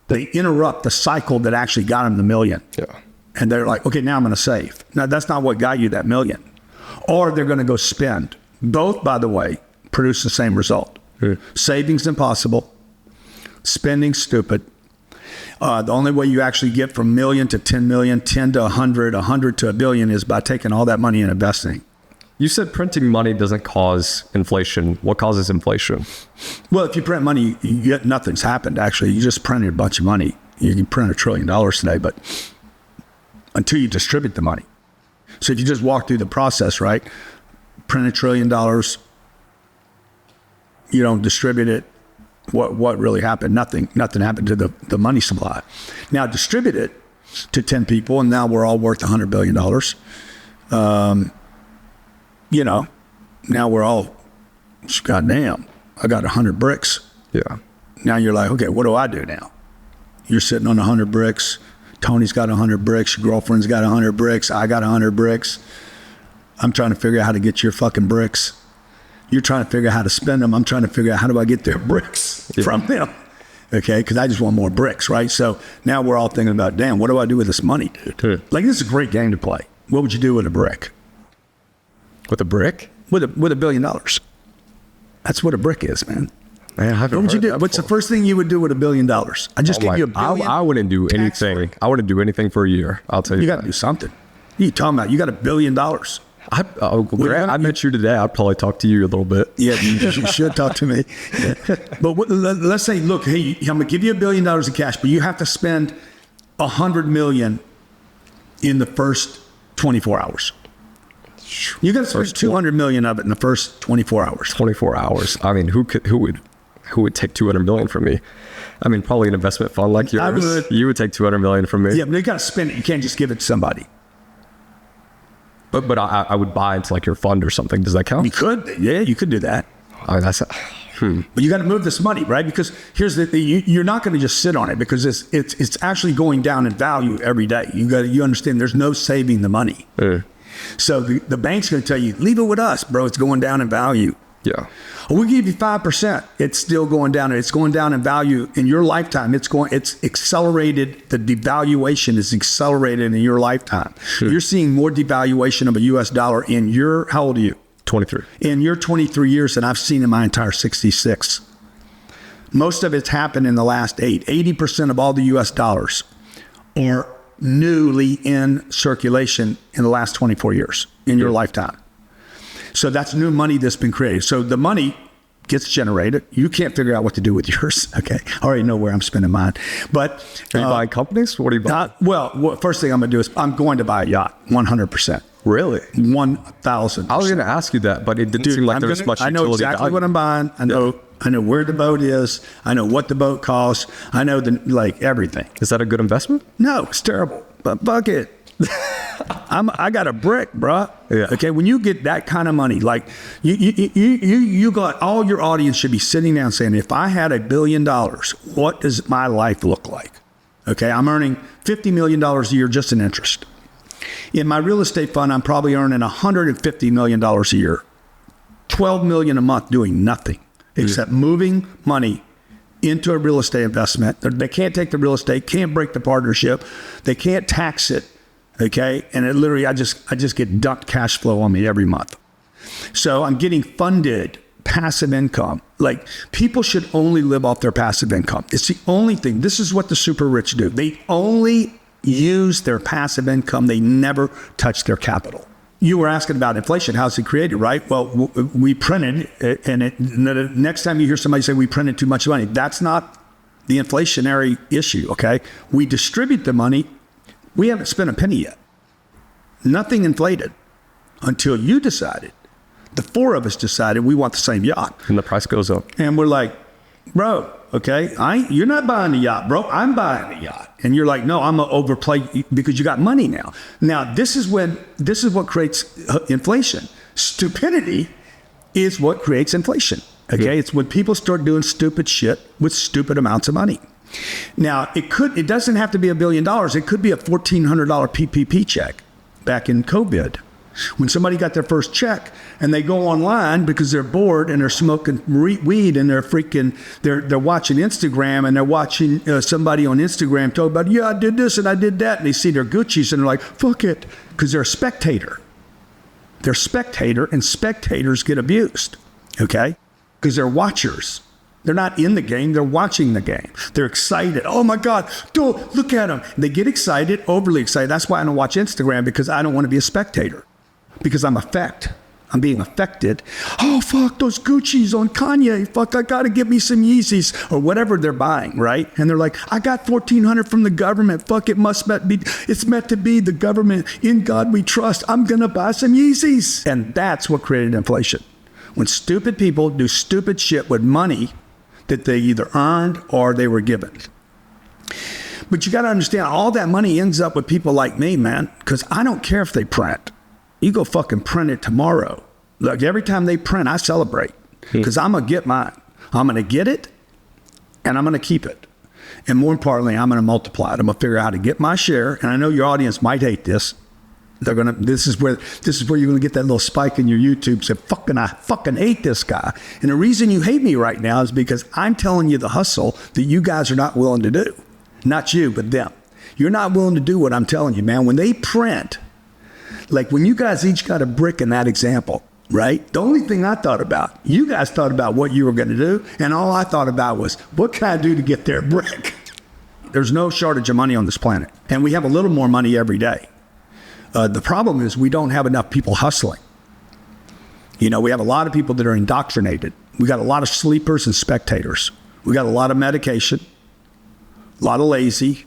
they interrupt the cycle that actually got them the million. Yeah. And they're like, okay, now I'm going to save. Now, that's not what got you that million. Or they're going to go spend. Both, by the way, produce the same result. Savings impossible. Spending stupid. The only way you actually get from million to 10 million, 10 to 100, 100 to a billion is by taking all that money and investing. You said printing money doesn't cause inflation. What causes inflation? Well, if you print money, you get nothing's happened, actually. You just printed a bunch of money. You can print $1 trillion today, but until you distribute the money. So if you just walk through the process, right? Print $1 trillion, you don't distribute it. What really happened? Nothing happened to the money supply. Now distribute it to 10 people, and now we're all worth $100 billion. You know, now we're all, goddamn, I got 100 bricks. Yeah. Now you're like, okay, what do I do now? You're sitting on 100 bricks. Tony's got 100 bricks. Your girlfriend's got 100 bricks. I got 100 bricks. I'm trying to figure out how to get your fucking bricks. You're trying to figure out how to spend them. I'm trying to figure out how do I get their bricks from them. Okay, because I just want more bricks, right? So now we're all thinking about, damn, what do I do with this money, dude? Like, this is a great game to play. What would you do with a brick? With a brick? With $1 billion. That's what a brick is, man. Man, I haven't What would you heard do? that What's the before. first thing you would do with $1 billion? I just give you $1 billion. I wouldn't do anything. I wouldn't do anything for a year. I'll tell you. You got to do something. What are you talking about? You got $1 billion. I met you today. I'd probably talk to you a little bit. Yeah, you should talk to me. But let's say, look, hey, I'm gonna give you $1 billion in cash, but you have to spend $100 million in the first 24 hours. You got to spend $200 million of it in the first 24 hours. 24 hours. I mean, who would take 200 million from me? I mean, probably an investment fund like yours. I would. You would take 200 million from me. Yeah, but you got to spend it. You can't just give it to somebody. But I would buy into like your fund or something. Does that count? You could. Yeah, you could do that. I mean, that's. But you got to move this money, right? Because here's the thing: you're not going to just sit on it because it's actually going down in value every day. You understand? There's no saving the money. So the bank's going to tell you, leave it with us, bro. It's going down in value. Yeah. We give you 5%. It's still going down. It's going down in value in your lifetime. It's accelerated. The devaluation is accelerated in your lifetime. You're seeing more devaluation of a U.S. dollar in how old are you? 23. In your 23 years than I've seen in my entire 66. Most of it's happened in the last 8. 80% of all the U.S. dollars are newly in circulation in the last 24 years in your lifetime. So that's new money that's been created. So the money gets generated. You can't figure out what to do with yours. Okay. I already know where I'm spending mine. But are you buying companies? What are you buying? Well, first thing I'm going to do is I'm going to buy a yacht, 100%. Really? 1,000%. I was going to ask you that, but it didn't seem like there was much utility I know exactly value. what I'm buying. I know where the boat is. I know what the boat costs. I know everything. Is that a good investment? No, it's terrible. But fuck it. I got a brick, bruh. Yeah. Okay, when you get that kind of money, like you got all your audience should be sitting down saying, if I had $1 billion, what does my life look like? Okay, I'm earning $50 million a year just in interest. In my real estate fund, I'm probably earning $150 million a year, $12 million a month doing nothing except moving money into a real estate investment. They can't take the real estate, can't break the partnership, they can't tax it. Okay, and it literally, I just get ducked cash flow on me every month. So I'm getting funded passive income. Like, people should only live off their passive income. It's the only thing. This is what the super rich do. They only use their passive income. They never touch their capital. You were asking about inflation. How's it created, right? Well, we printed it, and the next time you hear somebody say we printed too much money, that's not the inflationary issue, okay? We distribute the money. We haven't spent a penny yet. Nothing inflated until you decided. The four of us decided we want the same yacht. And the price goes up. And we're like, bro, okay, you're not buying the yacht, bro. I'm buying the yacht. And you're like, no, I'm going to overplay because you got money now. Now, this is what creates inflation. Stupidity is what creates inflation. Okay, it's when people start doing stupid shit with stupid amounts of money. Now, it doesn't have to be $1 billion. It could be a $1,400 PPP check back in COVID. When somebody got their first check and they go online because they're bored and they're smoking weed and they're watching Instagram and they're watching somebody on Instagram talk about, yeah, I did this and I did that. And they see their Gucci's and they're like, fuck it. Because they're a spectator. They're a spectator, and spectators get abused. Okay? Because they're watchers. They're not in the game. They're watching the game. They're excited. Oh my God, look at them. They get excited, overly excited. That's why I don't watch Instagram, because I don't want to be a spectator. Because I'm being affected. Oh, fuck, those Gucci's on Kanye. Fuck, I got to get me some Yeezys or whatever they're buying, right? And they're like, I got $1,400 from the government. Fuck, it's meant to be the government. In God we trust. I'm going to buy some Yeezys. And that's what created inflation. When stupid people do stupid shit with money that they either earned or they were given. But you got to understand, all that money ends up with people like me, man, because I don't care if they print. You go fucking print it tomorrow. Look, every time they print, I celebrate because I'm going to get mine. I'm going to get it and I'm going to keep it. And more importantly, I'm going to multiply it. I'm going to figure out how to get my share. And I know your audience might hate this. This is where you're gonna get that little spike in your YouTube. Say, I fucking hate this guy. And the reason you hate me right now is because I'm telling you the hustle that you guys are not willing to do. Not you, but them. You're not willing to do what I'm telling you, man. When they print, like when you guys each got a brick in that example, right? The only thing I thought about, you guys thought about what you were gonna do, and all I thought about was, what can I do to get their brick? There's no shortage of money on this planet, and we have a little more money every day. The problem is we don't have enough people hustling. You know, we have a lot of people that are indoctrinated. We got a lot of sleepers and spectators. We got a lot of medication, a lot of lazy.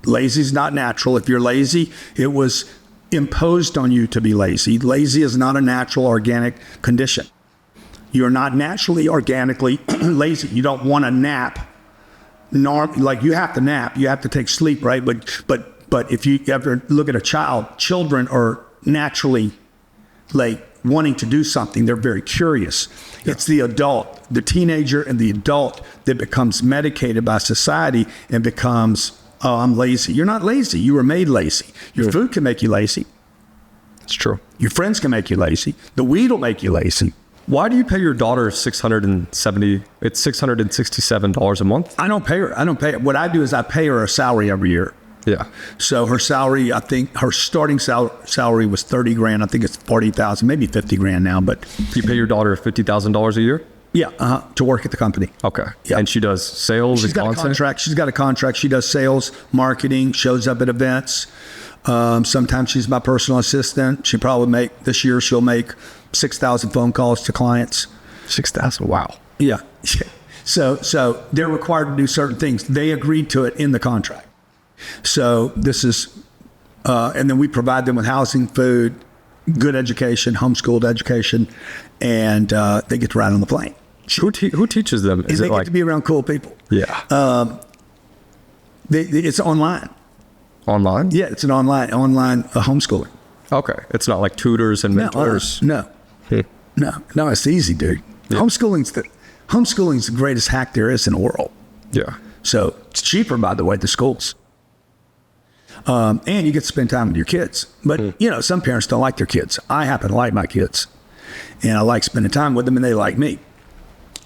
Lazy is not natural. If you're lazy, it was imposed on you to be lazy. Lazy is not a natural organic condition. You're not naturally organically lazy. You don't want to nap. Like you have to nap. You have to take sleep, right? But if you ever look at a child, children are naturally like wanting to do something. They're very curious. Yeah. It's the adult, the teenager and the adult that becomes medicated by society and becomes, oh, I'm lazy. You're not lazy. You were made lazy. Your food can make you lazy. It's true. Your friends can make you lazy. The weed will make you lazy. Why do you pay your daughter $667 a month? I don't pay her. What I do is I pay her a salary every year. Yeah. So her salary, I think her starting salary was 30 grand. I think it's 40,000, maybe 50 grand now, but. You pay your daughter $50,000 a year? Yeah, to work at the company. Okay. Yeah. And she does sales and content? She's got a contract. She does sales, marketing, shows up at events. Sometimes she's my personal assistant. This year she'll make 6,000 phone calls to clients. 6,000, wow. Yeah. So they're required to do certain things. They agreed to it in the contract. So this is, and then we provide them with housing, food, good education, homeschooled education, and they get to ride on the plane. Who teaches them? They get to be around cool people. Yeah. It's online. Online? Yeah, it's an online homeschooling. Okay. It's not like tutors and mentors. No, it's easy, dude. Yeah. Homeschooling's the greatest hack there is in the world. Yeah. So it's cheaper, by the way, the schools. And you get to spend time with your kids. But, you know, some parents don't like their kids. I happen to like my kids. And I like spending time with them, and they like me.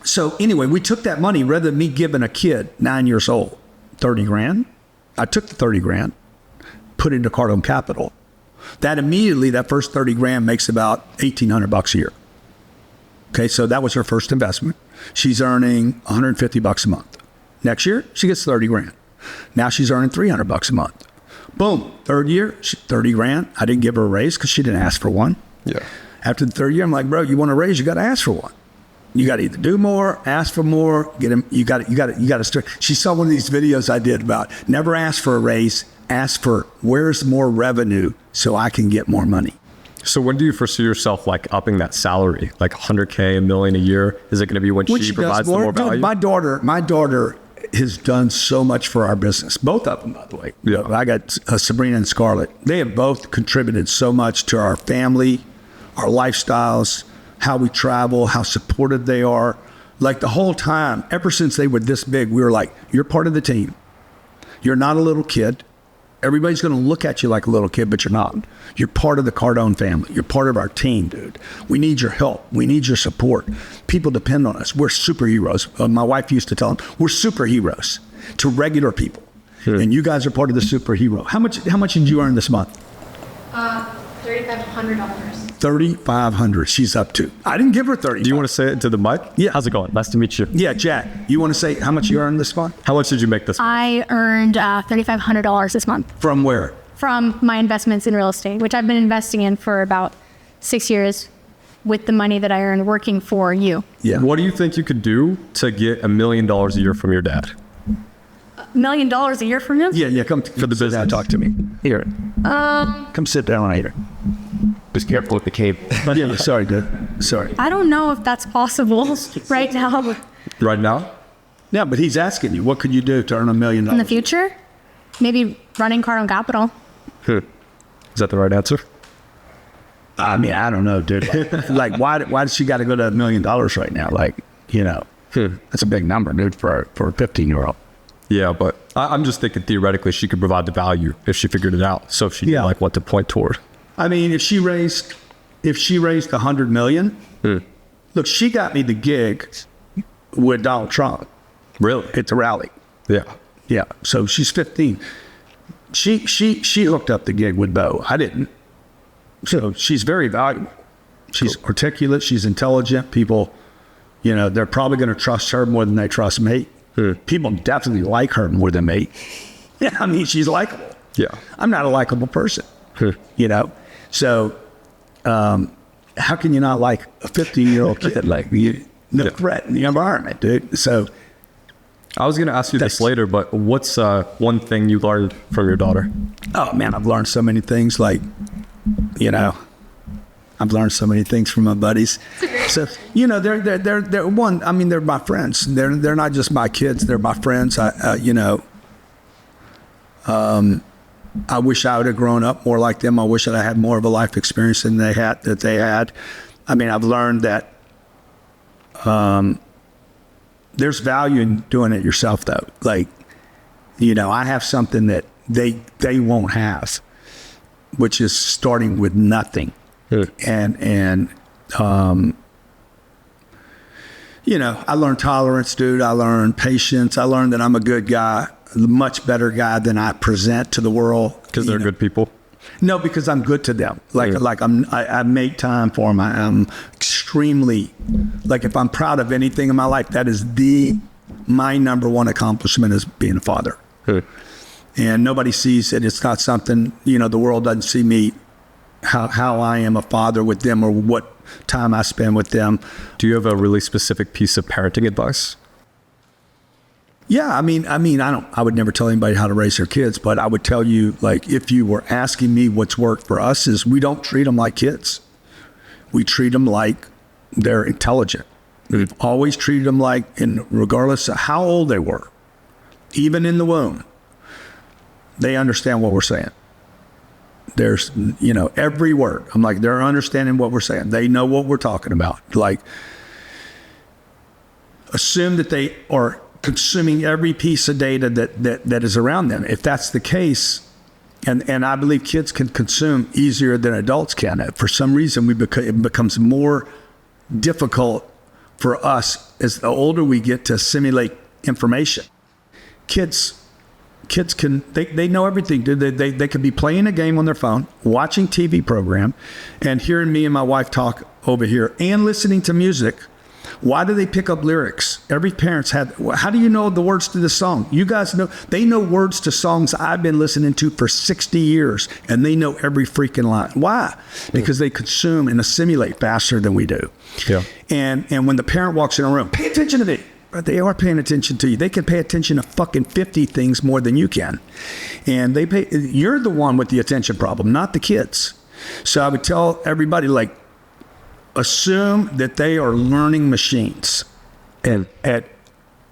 So anyway, we took that money, rather than me giving a kid 9 years old 30 grand, I took the 30 grand, put it into Cardone Capital. That first 30 grand makes about $1,800 a year. Okay, so that was her first investment. She's earning $150 a month. Next year, she gets 30 grand. Now she's earning $300 a month. Boom. Third year, 30 grand. I didn't give her a raise because she didn't ask for one. Yeah. After the third year, I'm like, bro, you want a raise? You got to ask for one. You got to either do more, ask for more, get him. You got to start. She saw one of these videos I did about never ask for a raise, ask for where's more revenue so I can get more money. So when do you foresee yourself like upping that salary, like $100K, $1 million a year? Is it going to be when she provides more value? Dude, my daughter has done so much for our business. Both of them, by the way. Yeah. I got Sabrina and Scarlett. They have both contributed so much to our family, our lifestyles, how we travel, how supportive they are. Like the whole time, ever since they were this big, we were like, you're part of the team. You're not a little kid. Everybody's going to look at you like a little kid, but you're not. You're part of the Cardone family. You're part of our team, dude. We need your help. We need your support. People depend on us. We're superheroes. My wife used to tell them, we're superheroes to regular people. Sure. And you guys are part of the superhero. How much did you earn this month? $3,500. $3,500 she's up to. I didn't give her 30. Do you want to say it to the mic? Yeah. How's it going? Nice to meet you. Yeah, Jack, you want to say how much you earned this month? How much did you make this month? I earned $3,500 this month. From where? From my investments in real estate, which I've been investing in for about 6 years with the money that I earned working for you. Yeah. What do you think you could do to get $1 million a year from your dad? $1 million a year from you? Yeah, come for the business. Talk to me. Here. Come sit down right here. Just careful with the cable. Yeah, sorry, dude. Sorry. I don't know if that's possible right now. Right now? Yeah, but he's asking you, what could you do to earn $1 million? In the future? Maybe running Cardone Capital. Is that the right answer? I mean, I don't know, dude. Like why does she got to go to $1 million right now? Like, you know, that's a big number, dude, for a 15-year-old. Yeah, but I'm just thinking theoretically she could provide the value if she figured it out. So if she knew like what to point toward. I mean, if she raised $100 million, look, she got me the gig with Donald Trump. Really? At the rally. Yeah. Yeah. So she's 15. She hooked up the gig with Bo. I didn't. So she's very valuable. She's articulate. She's intelligent. People, they're probably going to trust her more than they trust me. People definitely like her more than me. Yeah, I mean, she's likable. Yeah. I'm not a likable person. So how can you not like a 15-year-old kid? Like, no threat in the environment, dude. So I was going to ask you this later, but what's one thing you learned from your daughter? Oh man, I've learned so many things. Like, I've learned so many things from my buddies. So, they're one. I mean, they're my friends. They're not just my kids. They're my friends. I wish I would have grown up more like them. I wish that I had more of a life experience than they had. I mean, I've learned that there's value in doing it yourself, though. Like, I have something that they won't have, which is starting with nothing. And I learned tolerance, dude. I learned patience. I learned that I'm a good guy, a much better guy than I present to the world. Because they're good people? No, because I'm good to them. I make time for them. I'm extremely, if I'm proud of anything in my life, that is my number one accomplishment is being a father. And nobody sees it. It's not something, the world doesn't see me, how I am a father with them or what time I spend with them. Do you have a really specific piece of parenting advice? Yeah, I mean, I would never tell anybody how to raise their kids, but I would tell you, if you were asking me what's worked for us, is we don't treat them like kids. We treat them like they're intelligent. We've always treated them regardless of how old they were, even in the womb, they understand what we're saying. There's, every word. I'm like, they're understanding what we're saying. They know what we're talking about. Assume that they are consuming every piece of data that is around them. If that's the case, and I believe kids can consume easier than adults can. For some reason, it becomes more difficult for us as the older we get to assimilate information. Kids can, they know everything. They could be playing a game on their phone, watching TV program, and hearing me and my wife talk over here, and listening to music. Why do they pick up lyrics? Every parent's how do you know the words to the song? You guys know, they know words to songs I've been listening to for 60 years, and they know every freaking line. Why? Because they consume and assimilate faster than we do. Yeah. And when the parent walks in a room, pay attention to me. They are paying attention to you. They can pay attention to fucking 50 things more than you can. And you're the one with the attention problem, not the kids. So I would tell everybody, assume that they are learning machines at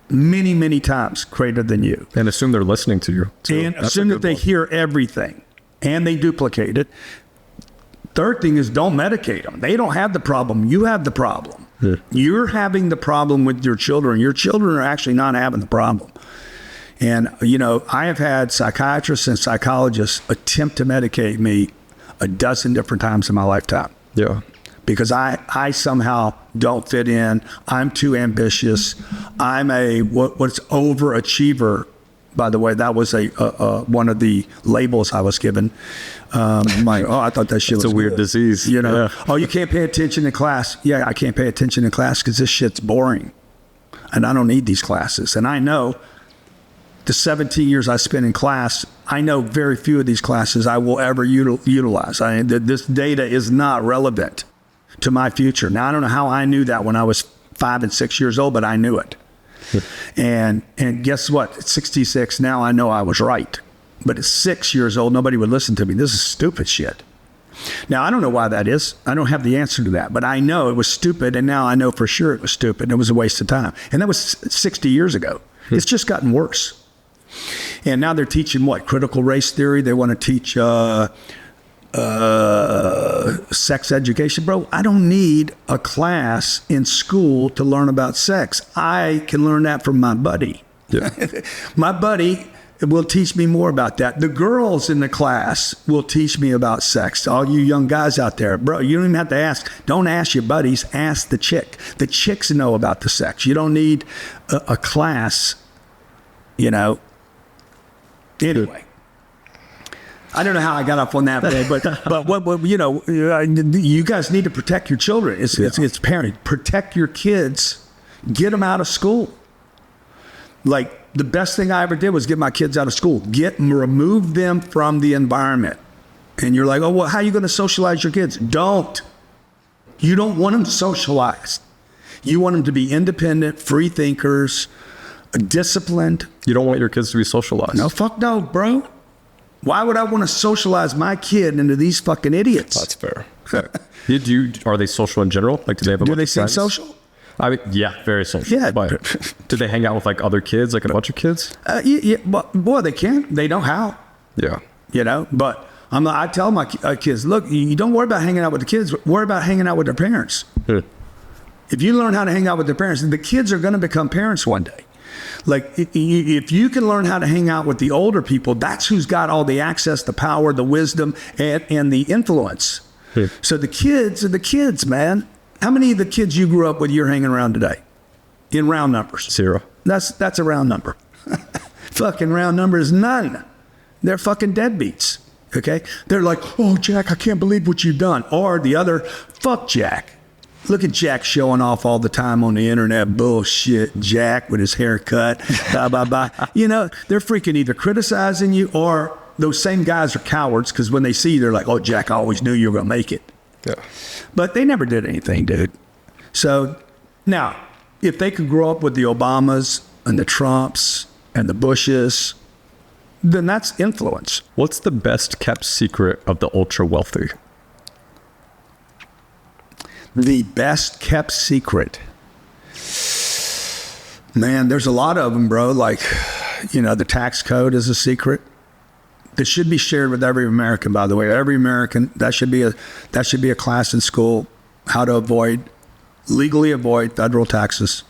many, many times greater than you. And assume they're listening to you. And assume that they hear everything and they duplicate it. Third thing is, don't medicate them. They don't have the problem. You have the problem. You're having the problem with your children. Your children are actually not having the problem. And, I have had psychiatrists and psychologists attempt to medicate me a dozen different times in my lifetime. Yeah. Because I somehow don't fit in. I'm too ambitious. I'm what's overachiever. By the way, that was one of the labels I was given. I thought that shit was a weird good. Disease. Yeah. Oh, you can't pay attention in class. Yeah, I can't pay attention in class because this shit's boring. And I don't need these classes. And I know the 17 years I spent in class, I know very few of these classes I will ever utilize. This data is not relevant to my future. Now, I don't know how I knew that when I was 5 and 6 years old, but I knew it. And guess what? At 66 now, I know I was right. But at 6 years old, nobody would listen to me. This is stupid shit. Now, I don't know why that is. I don't have the answer to that. But I know it was stupid, and now I know for sure it was stupid. It was a waste of time. And that was 60 years ago. It's just gotten worse. And now they're teaching what? Critical race theory. They want to teach sex education. Bro, I don't need a class in school to learn about sex. I can learn that from my buddy. Yeah. My buddy it will teach me more about that. The girls in the class will teach me about sex. All you young guys out there, bro, you don't even have to ask. Don't ask your buddies. Ask the chick. The chicks know about the sex. You don't need a class, you know. Anyway. I don't know how I got off on that, but what you know, you guys need to protect your children. It's parenting. Protect your kids. Get them out of school. Like, the best thing I ever did was get my kids out of school. Remove them from the environment. And you're like, oh, well, how are you going to socialize your kids? Don't. You don't want them socialized. You want them to be independent, free thinkers, disciplined. You don't want your kids to be socialized. No, fuck no, bro. Why would I want to socialize my kid into these fucking idiots? That's fair. Are they social in general? Like, do they have a bunch of friends? Social? I mean, yeah, very social. Yeah. But do they hang out with like other kids, like a bunch of kids? Yeah, but boy, they can. They know how. Yeah. You know, but I tell my kids, look, you don't worry about hanging out with the kids. Worry about hanging out with their parents. If you learn how to hang out with their parents, the kids are going to become parents one day. Like, if you can learn how to hang out with the older people, that's who's got all the access, the power, the wisdom, and the influence. So the kids are the kids, man. How many of the kids you grew up with you're hanging around today? In round numbers. 0. That's a round number. Fucking round number is none. They're fucking deadbeats. Okay? They're like, oh, Jack, I can't believe what you've done. Or the other, fuck Jack. Look at Jack showing off all the time on the internet. Bullshit. Jack with his haircut. Blah, blah, blah. You know, they're freaking either criticizing you, or those same guys are cowards, because when they see you, they're like, oh, Jack, I always knew you were going to make it. Yeah. But they never did anything, dude. So now, if they could grow up with the Obamas and the Trumps and the Bushes, then that's influence. What's the best kept secret of the ultra wealthy? The best kept secret. Man, there's a lot of them, bro. Like, you know, the tax code is a secret. That should be shared with every American, by the way. Every American, that should be a class in school, how to legally avoid federal taxes.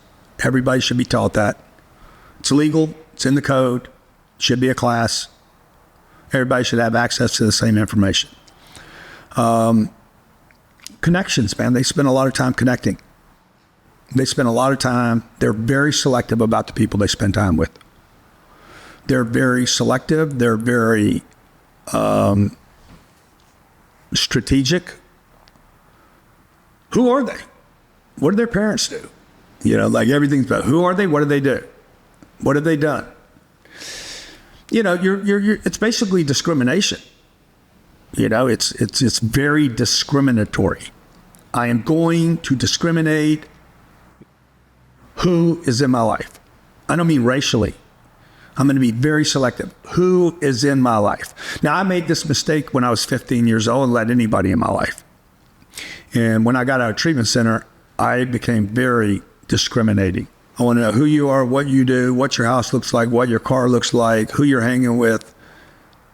Everybody should be taught that. It's legal, it's in the code, should be a class. Everybody should have access to the same information. Connections, man. They spend a lot of time connecting. They spend a lot of time. They're very selective about the people they spend time with. They're very selective. They're very strategic. Who are they? What do their parents do? You know, like, everything's about who are they? What do they do? What have they done? You know, it's basically discrimination. You know, it's very discriminatory. I am going to discriminate who is in my life. I don't mean racially. I'm going to be very selective. Who is in my life? Now, I made this mistake when I was 15 years old and let anybody in my life. And when I got out of treatment center, I became very discriminating. I want to know who you are, what you do, what your house looks like, what your car looks like, who you're hanging with.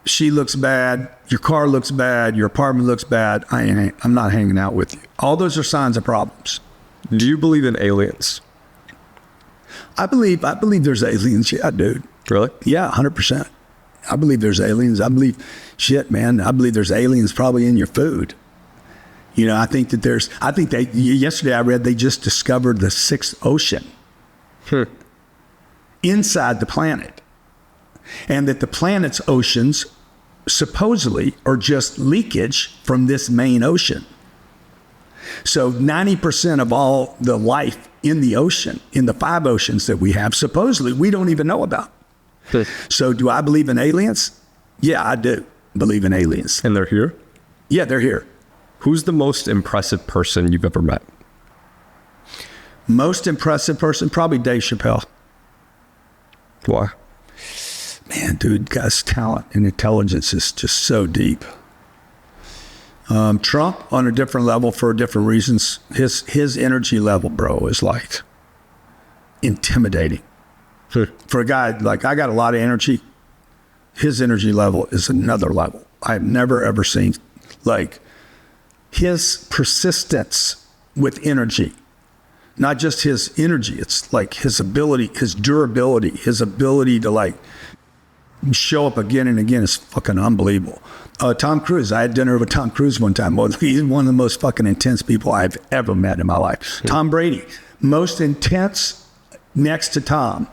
She looks bad. Your car looks bad. Your apartment looks bad. I'm not hanging out with you. All those are signs of problems. Do you believe in aliens? I believe there's aliens. Yeah, dude. Really? Yeah, 100%. I believe there's aliens. I believe there's aliens probably in your food. You know, yesterday I read they just discovered the 6th ocean inside the planet. And that the planet's oceans supposedly are just leakage from this main ocean. So 90% of all the life in the ocean, in the 5 oceans that we have, supposedly we don't even know about. So do I believe in aliens? Yeah, I do believe in aliens. And they're here? Yeah, they're here. Who's the most impressive person you've ever met? Most impressive person? Probably Dave Chappelle. Why? Man, dude, guy's talent and intelligence is just so deep. Trump on a different level for different reasons. His energy level, bro, is like intimidating. For a guy, like, I got a lot of energy. His energy level is another level. I've never, ever seen, like, his persistence with energy. Not just his energy, it's like his ability, his durability, his ability to, like, show up again and again is fucking unbelievable. Tom Cruise, I had dinner with Tom Cruise one time. Well, he's one of the most fucking intense people I've ever met in my life. Tom Brady, most intense next to Tom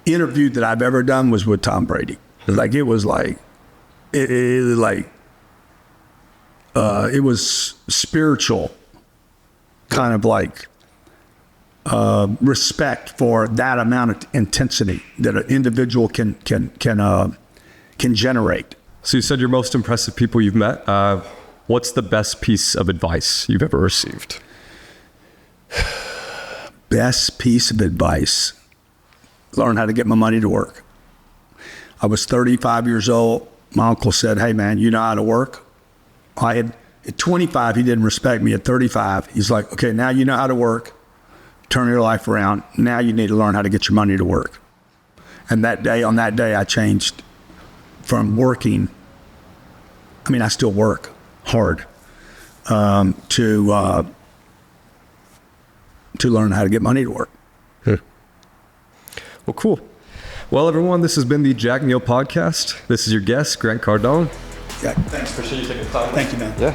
interview that I've ever done was with Tom Brady. It was spiritual, kind of like respect for that amount of intensity that an individual can generate. So you said your most impressive people you've met. What's the best piece of advice you've ever received? Best piece of advice: learn how to get my money to work. I was 35 years old. My uncle said, "Hey man, you know how to work?" At 25, he didn't respect me. At 35, he's like, "Okay, now you know how to work. Turn your life around. Now you need to learn how to get your money to work." And on that day, I changed from working. I mean, I still work hard to learn how to get money to work. Well, cool. Well, everyone, this has been the Jack Neal Podcast. This is your guest, Grant Cardone. Yeah, thanks. Appreciate you taking the time. Thank you, man. Yeah.